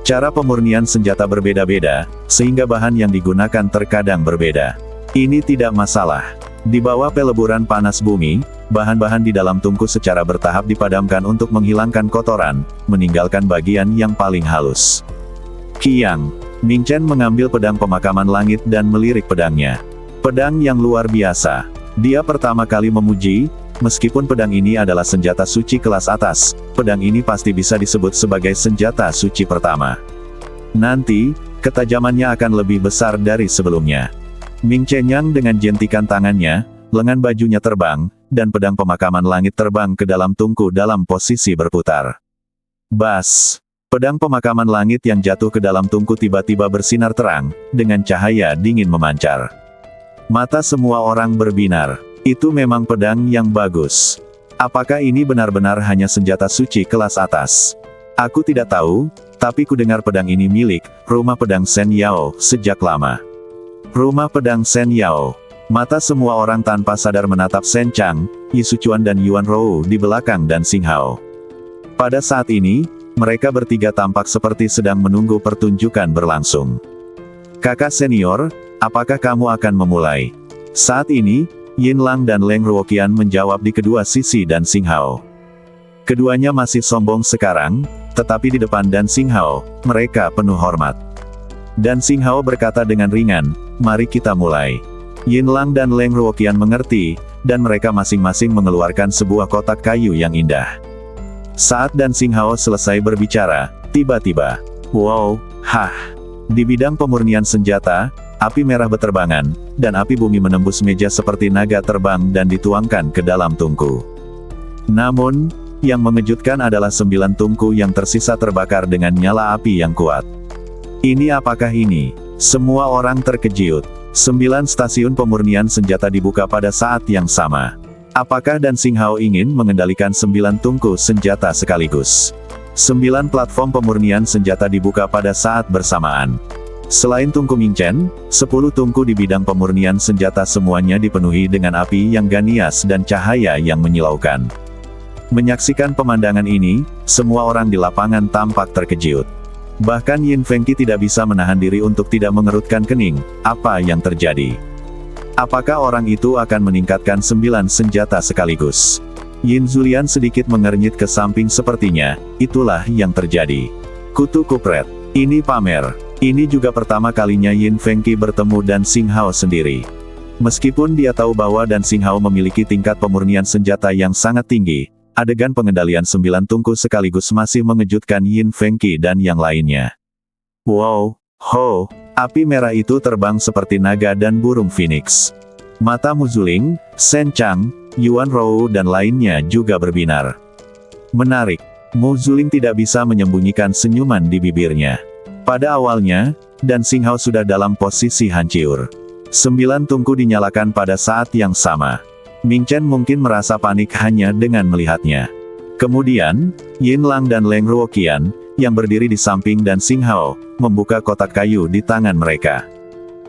Cara pemurnian senjata berbeda-beda, sehingga bahan yang digunakan terkadang berbeda. Ini tidak masalah. Di bawah peleburan panas bumi, bahan-bahan di dalam tungku secara bertahap dipadamkan untuk menghilangkan kotoran, meninggalkan bagian yang paling halus. Qiang, Ming Chen mengambil pedang pemakaman langit dan melirik pedangnya. Pedang yang luar biasa. Dia pertama kali memuji, meskipun pedang ini adalah senjata suci kelas atas, pedang ini pasti bisa disebut sebagai senjata suci pertama. Nanti, ketajamannya akan lebih besar dari sebelumnya. Ming Chen yang dengan jentikan tangannya, lengan bajunya terbang, dan pedang pemakaman langit terbang ke dalam tungku dalam posisi berputar. Bas! Pedang pemakaman langit yang jatuh ke dalam tungku tiba-tiba bersinar terang, dengan cahaya dingin memancar. Mata semua orang berbinar. Itu memang pedang yang bagus. Apakah ini benar-benar hanya senjata suci kelas atas? Aku tidak tahu, tapi ku dengar pedang ini milik Rumah Pedang Shen Yao sejak lama. Rumah Pedang Shen Yao. Mata semua orang tanpa sadar menatap Shen Chang, Yi Sichuan dan Yuan Rou di belakang dan Xing Hao. Pada saat ini, mereka bertiga tampak seperti sedang menunggu pertunjukan berlangsung. Kakak senior, apakah kamu akan memulai? Saat ini, Yin Lang dan Leng Ruoqian menjawab di kedua sisi dan Xing Hao. Keduanya masih sombong sekarang, tetapi di depan dan Xing Hao, mereka penuh hormat. Dan Xing Hao berkata dengan ringan, mari kita mulai. Yin Lang dan Leng Ruoqian mengerti, dan mereka masing-masing mengeluarkan sebuah kotak kayu yang indah. Saat dan Xing Hao selesai berbicara, tiba-tiba, wow, di bidang pemurnian senjata, api merah beterbangan, dan api bumi menembus meja seperti naga terbang dan dituangkan ke dalam tungku. Namun, yang mengejutkan adalah 9 tungku yang tersisa terbakar dengan nyala api yang kuat. Ini apakah ini? Semua orang terkejut. 9 stasiun pemurnian senjata dibuka pada saat yang sama. Apakah dan Xing Hao ingin mengendalikan 9 tungku senjata sekaligus? 9 platform pemurnian senjata dibuka pada saat bersamaan. Selain tungku Ming Chen, 10 tungku di bidang pemurnian senjata semuanya dipenuhi dengan api yang ganias dan cahaya yang menyilaukan. Menyaksikan pemandangan ini, semua orang di lapangan tampak terkejut. Bahkan Yin Fengqi tidak bisa menahan diri untuk tidak mengerutkan kening. Apa yang terjadi? Apakah orang itu akan meningkatkan 9 senjata sekaligus? Yin Zulian sedikit mengernyit ke samping sepertinya, itulah yang terjadi. Kutu kupret. Ini pamer. Ini juga pertama kalinya Yin Fengqi bertemu dan Xing Hao sendiri. Meskipun dia tahu bahwa dan Xing Hao memiliki tingkat pemurnian senjata yang sangat tinggi, adegan pengendalian 9 tungku sekaligus masih mengejutkan Yin Fengqi dan yang lainnya. Wow, api merah itu terbang seperti naga dan burung phoenix. Mata Mu Zuling, Shen Chang, Yuan Rou dan lainnya juga berbinar. Menarik. Mu Zuling tidak bisa menyembunyikan senyuman di bibirnya. Pada awalnya, Dan Xinghao sudah dalam posisi hancur. 9 tungku dinyalakan pada saat yang sama. Ming Chen mungkin merasa panik hanya dengan melihatnya. Kemudian, Yin Lang dan Leng Ruoqian, yang berdiri di samping Dan Xinghao, membuka kotak kayu di tangan mereka.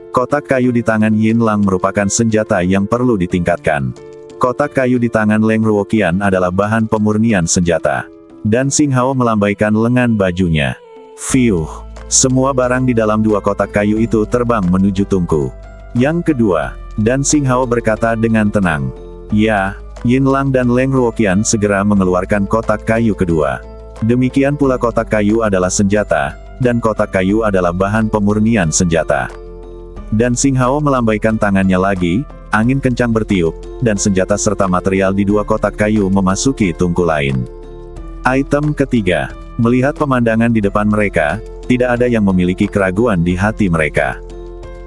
Kotak kayu di tangan Yin Lang merupakan senjata yang perlu ditingkatkan. Kotak kayu di tangan Leng Ruoqian adalah bahan pemurnian senjata. Dan Xinghao melambaikan lengan bajunya. Fiuh! Semua barang di dalam 2 kotak kayu itu terbang menuju tungku. Yang kedua, Dan Xinghao berkata dengan tenang. Ya, Yin Lang dan Leng Ruoqian segera mengeluarkan kotak kayu kedua. Demikian pula kotak kayu adalah senjata, dan kotak kayu adalah bahan pemurnian senjata. Dan Xinghao melambaikan tangannya lagi, angin kencang bertiup, dan senjata serta material di 2 kotak kayu memasuki tungku lain. Item ketiga, melihat pemandangan di depan mereka, tidak ada yang memiliki keraguan di hati mereka.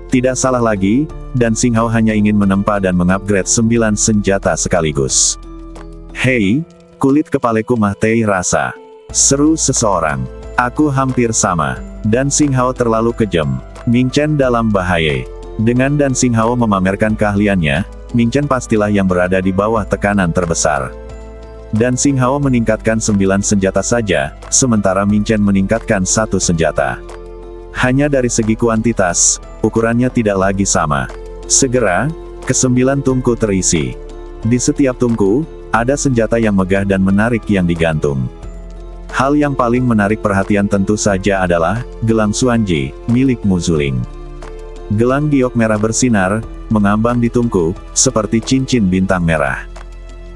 Tidak salah lagi, Dan Xinghao hanya ingin menempa dan mengupgrade 9 senjata sekaligus. Hei, kulit kepaleku mah teh rasa. Seru seseorang. Aku hampir sama. Dan Xinghao terlalu kejam. Ming Chen dalam bahaya. Dengan Dan Xinghao memamerkan keahliannya, Ming Chen pastilah yang berada di bawah tekanan terbesar. Dan Xinghao meningkatkan 9 senjata saja, sementara Ming Chen meningkatkan 1 senjata. Hanya dari segi kuantitas, ukurannya tidak lagi sama. Segera, ke-9 tungku terisi. Di setiap tungku, ada senjata yang megah dan menarik yang digantung. Hal yang paling menarik perhatian tentu saja adalah, gelang Xuanji, milik Mu Zuling. Gelang giok merah bersinar, mengambang di tungku, seperti cincin bintang merah.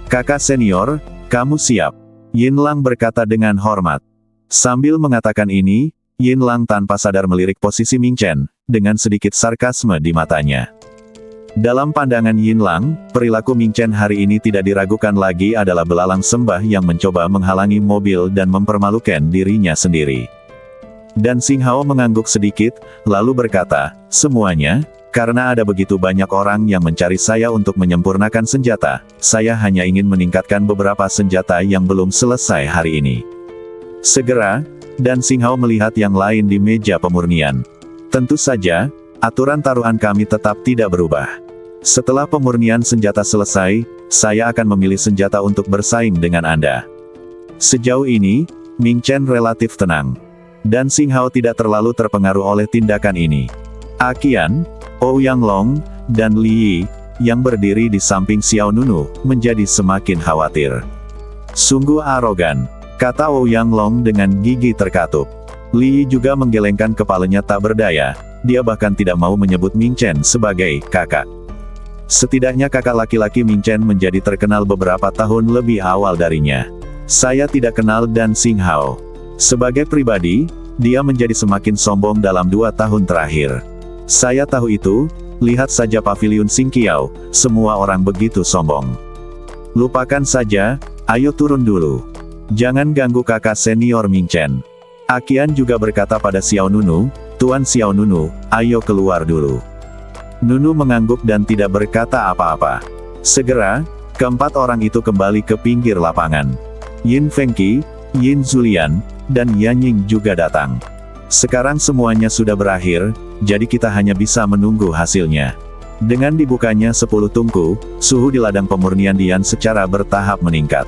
Kakak senior, kamu siap? Yin Lang berkata dengan hormat. Sambil mengatakan ini, Yin Lang tanpa sadar melirik posisi Ming Chen, dengan sedikit sarkasme di matanya. Dalam pandangan Yin Lang, perilaku Ming Chen hari ini tidak diragukan lagi adalah belalang sembah yang mencoba menghalangi mobil dan mempermalukan dirinya sendiri. Dan Xinghao mengangguk sedikit, lalu berkata, semuanya, karena ada begitu banyak orang yang mencari saya untuk menyempurnakan senjata, saya hanya ingin meningkatkan beberapa senjata yang belum selesai hari ini. Segera, Dan Xinghao melihat yang lain di meja pemurnian. Tentu saja, aturan taruhan kami tetap tidak berubah. Setelah pemurnian senjata selesai, saya akan memilih senjata untuk bersaing dengan Anda. Sejauh ini, Ming Chen relatif tenang. Dan Xinghao tidak terlalu terpengaruh oleh tindakan ini. Aqian, Ouyang Long, dan Li Yi, yang berdiri di samping Xiao Nunu, menjadi semakin khawatir. Sungguh arogan, kata Ouyang Long dengan gigi terkatup. Li Yi juga menggelengkan kepalanya tak berdaya, dia bahkan tidak mau menyebut Ming Chen sebagai kakak. Setidaknya kakak laki-laki Ming Chen menjadi terkenal beberapa tahun lebih awal darinya. Saya tidak kenal Dan Xinghao. Sebagai pribadi, dia menjadi semakin sombong dalam 2 tahun terakhir. Saya tahu itu, lihat saja pavilion Xingqiao, semua orang begitu sombong. Lupakan saja, ayo turun dulu. Jangan ganggu kakak senior Ming Chen. Aqian juga berkata pada Xiao Nunu, Tuan Xiao Nunu, ayo keluar dulu. Nunu mengangguk dan tidak berkata apa-apa. Segera, keempat orang itu kembali ke pinggir lapangan. Yin Fengqi, Yin Zulian, dan Yan Ying juga datang. Sekarang semuanya sudah berakhir, jadi kita hanya bisa menunggu hasilnya. Dengan dibukanya 10 tungku, suhu di ladang pemurnian Dian secara bertahap meningkat.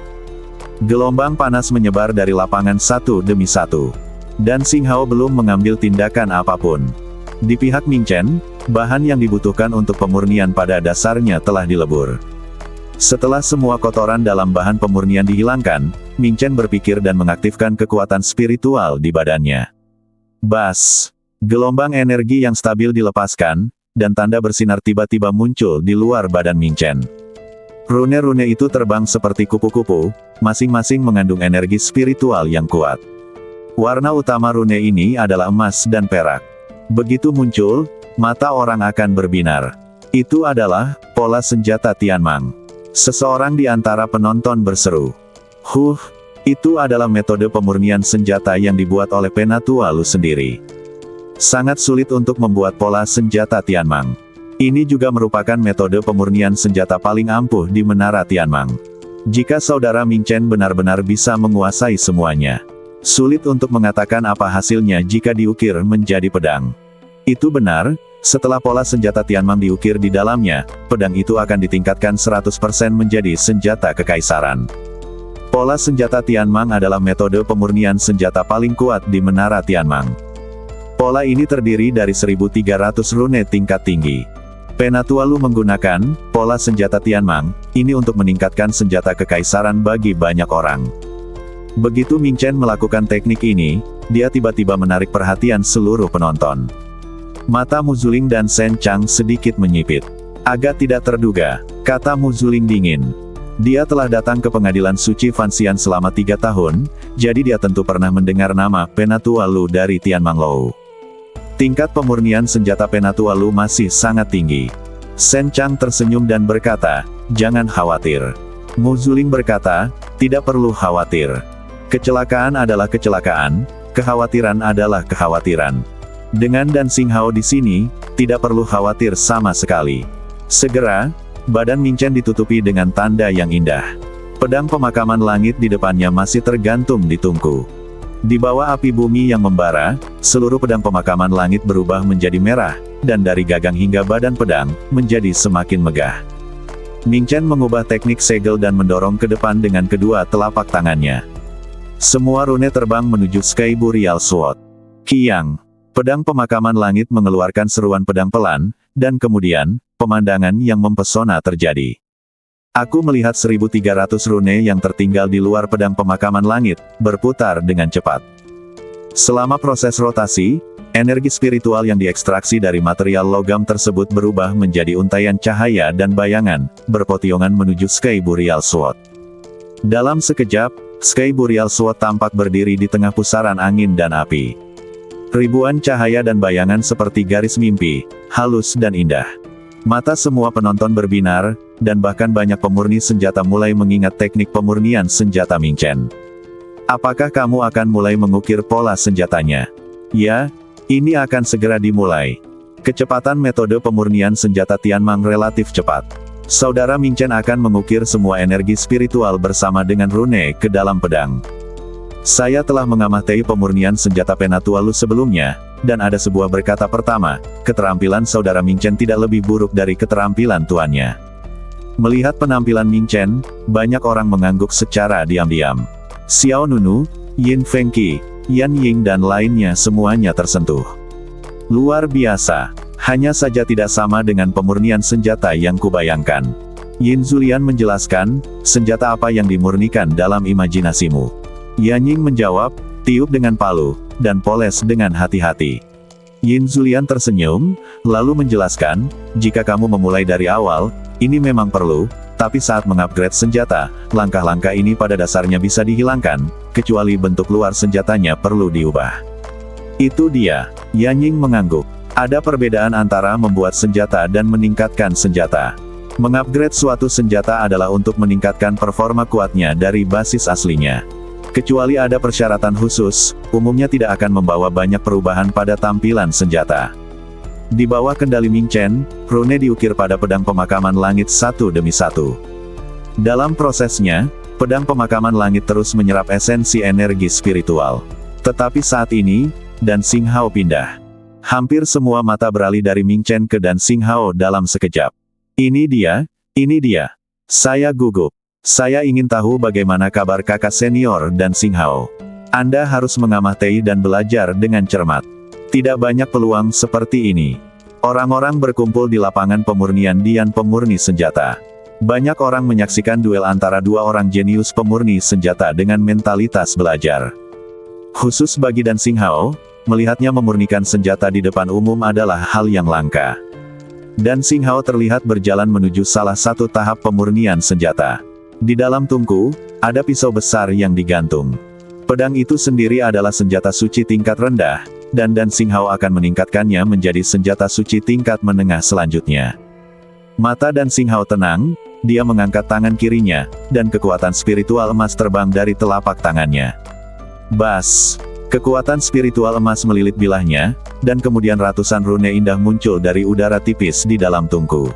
Gelombang panas menyebar dari lapangan satu demi satu. Dan Xinghao belum mengambil tindakan apapun. Di pihak Ming Chen, bahan yang dibutuhkan untuk pemurnian pada dasarnya telah dilebur. Setelah semua kotoran dalam bahan pemurnian dihilangkan, Ming Chen berpikir dan mengaktifkan kekuatan spiritual di badannya. Bas! Gelombang energi yang stabil dilepaskan, dan tanda bersinar tiba-tiba muncul di luar badan Ming Chen. Rune-rune itu terbang seperti kupu-kupu, masing-masing mengandung energi spiritual yang kuat. Warna utama rune ini adalah emas dan perak. Begitu muncul, mata orang akan berbinar. Itu adalah pola senjata Tianmang. Seseorang di antara penonton berseru. Itu adalah metode pemurnian senjata yang dibuat oleh Penatua Lu sendiri. Sangat sulit untuk membuat pola senjata Tianmang. Ini juga merupakan metode pemurnian senjata paling ampuh di Menara Tianmang. Jika saudara Ming Chen benar-benar bisa menguasai semuanya, sulit untuk mengatakan apa hasilnya jika diukir menjadi pedang. Itu benar, setelah pola senjata Tianmang diukir di dalamnya, pedang itu akan ditingkatkan 100% menjadi senjata kekaisaran. Pola senjata Tianmang adalah metode pemurnian senjata paling kuat di Menara Tianmang. Pola ini terdiri dari 1.300 rune tingkat tinggi. Penatua Lu menggunakan pola senjata Tianmang ini untuk meningkatkan senjata kekaisaran bagi banyak orang. Begitu Ming Chen melakukan teknik ini, dia tiba-tiba menarik perhatian seluruh penonton. Mata Mu Zuling dan Shen Chang sedikit menyipit. Agak tidak terduga, kata Mu Zuling dingin. Dia telah datang ke pengadilan suci Fanxian selama 3 tahun, jadi dia tentu pernah mendengar nama Penatua Lu dari Tianmang Lou. Tingkat pemurnian senjata Penatua Lu masih sangat tinggi. Shen Chang tersenyum dan berkata, jangan khawatir. Mu Zuling berkata, tidak perlu khawatir. Kecelakaan adalah kecelakaan, kekhawatiran adalah kekhawatiran. Dengan Dan Xinghao di sini, tidak perlu khawatir sama sekali. Segera, badan Ming Chen ditutupi dengan tanda yang indah. Pedang pemakaman langit di depannya masih tergantung di tungku. Di bawah api bumi yang membara, seluruh pedang pemakaman langit berubah menjadi merah, dan dari gagang hingga badan pedang, menjadi semakin megah. Ming Chen mengubah teknik segel dan mendorong ke depan dengan kedua telapak tangannya. Semua rune terbang menuju Sky Burial Sword. Kiang. Pedang pemakaman langit mengeluarkan seruan pedang pelan, dan kemudian, pemandangan yang mempesona terjadi. Aku melihat 1.300 rune yang tertinggal di luar pedang pemakaman langit, berputar dengan cepat. Selama proses rotasi, energi spiritual yang diekstraksi dari material logam tersebut berubah menjadi untaian cahaya dan bayangan, berpotiongan menuju Sky Burial Sword. Dalam sekejap, Sky Burial Sword tampak berdiri di tengah pusaran angin dan api. Ribuan cahaya dan bayangan seperti garis mimpi, halus dan indah. Mata semua penonton berbinar, dan bahkan banyak pemurni senjata mulai mengingat teknik pemurnian senjata Ming Chen. Apakah kamu akan mulai mengukir pola senjatanya? Ya, ini akan segera dimulai. Kecepatan metode pemurnian senjata Tianmang relatif cepat. Saudara Ming Chen akan mengukir semua energi spiritual bersama dengan rune ke dalam pedang. Saya telah mengamati pemurnian senjata Penatua Lu sebelumnya, dan ada sebuah berkata pertama, keterampilan saudara Ming Chen tidak lebih buruk dari keterampilan tuannya. Melihat penampilan Ming Chen, banyak orang mengangguk secara diam-diam. Xiao Nunu, Yin Fengqi, Yan Ying dan lainnya semuanya tersentuh. Luar biasa, hanya saja tidak sama dengan pemurnian senjata yang kubayangkan. Yin Zulian menjelaskan, senjata apa yang dimurnikan dalam imajinasimu? Yan Ying menjawab, tiup dengan palu, dan poles dengan hati-hati. Yin Zulian tersenyum, lalu menjelaskan, jika kamu memulai dari awal, ini memang perlu, tapi saat mengupgrade senjata, langkah-langkah ini pada dasarnya bisa dihilangkan, kecuali bentuk luar senjatanya perlu diubah. Itu dia, Yan Ying mengangguk. Ada perbedaan antara membuat senjata dan meningkatkan senjata. Mengupgrade suatu senjata adalah untuk meningkatkan performa kuatnya dari basis aslinya. Kecuali ada persyaratan khusus, umumnya tidak akan membawa banyak perubahan pada tampilan senjata. Di bawah kendali Ming Chen, rune diukir pada pedang pemakaman langit satu demi satu. Dalam prosesnya, pedang pemakaman langit terus menyerap esensi energi spiritual. Tetapi saat ini, Dan Xinghao pindah. Hampir semua mata beralih dari Ming Chen ke Dan Xinghao dalam sekejap. Ini dia. Saya gugup. Saya ingin tahu bagaimana kabar kakak senior Dan Xinghao. Anda harus mengamati dan belajar dengan cermat. Tidak banyak peluang seperti ini. Orang-orang berkumpul di lapangan pemurnian Dian pemurni senjata. Banyak orang menyaksikan duel antara dua orang jenius pemurni senjata dengan mentalitas belajar. Khusus bagi Dan Xinghao, melihatnya memurnikan senjata di depan umum adalah hal yang langka. Dan Xinghao terlihat berjalan menuju salah satu tahap pemurnian senjata. Di dalam tungku, ada pisau besar yang digantung. Pedang itu sendiri adalah senjata suci tingkat rendah, dan Dan Xinghao akan meningkatkannya menjadi senjata suci tingkat menengah selanjutnya. Mata Dan Xinghao tenang, dia mengangkat tangan kirinya, dan kekuatan spiritual emas terbang dari telapak tangannya. Bas! Kekuatan spiritual emas melilit bilahnya, dan kemudian ratusan rune indah muncul dari udara tipis di dalam tungku.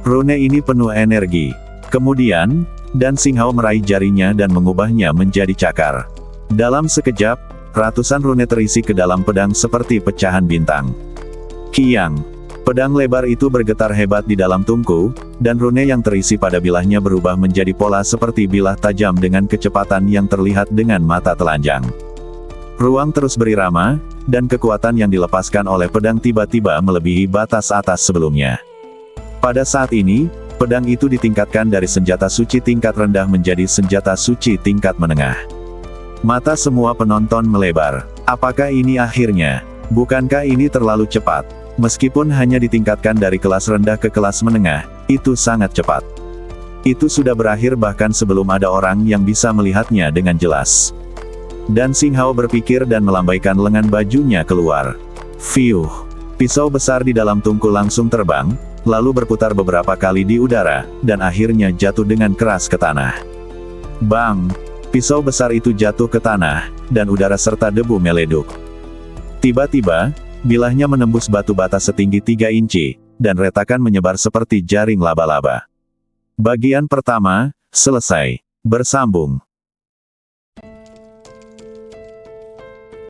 Rune ini penuh energi. Kemudian, Dan Xing Hao meraih jarinya dan mengubahnya menjadi cakar. Dalam sekejap, ratusan rune terisi ke dalam pedang seperti pecahan bintang. Kiang. Pedang lebar itu bergetar hebat di dalam tungku, dan rune yang terisi pada bilahnya berubah menjadi pola seperti bilah tajam dengan kecepatan yang terlihat dengan mata telanjang. Ruang terus berirama, dan kekuatan yang dilepaskan oleh pedang tiba-tiba melebihi batas atas sebelumnya. Pada saat ini, pedang itu ditingkatkan dari senjata suci tingkat rendah menjadi senjata suci tingkat menengah. Mata semua penonton melebar. Apakah ini akhirnya? Bukankah ini terlalu cepat? Meskipun hanya ditingkatkan dari kelas rendah ke kelas menengah, itu sangat cepat. Itu sudah berakhir bahkan sebelum ada orang yang bisa melihatnya dengan jelas. Dan Xing Hao berpikir dan melambaikan lengan bajunya keluar. Fiuh! Pisau besar di dalam tungku langsung terbang, lalu berputar beberapa kali di udara, dan akhirnya jatuh dengan keras ke tanah. Bang! Pisau besar itu jatuh ke tanah, dan udara serta debu meleduk. Tiba-tiba, bilahnya menembus batu bata setinggi 3 inci, dan retakan menyebar seperti jaring laba-laba. Bagian pertama, selesai. Bersambung.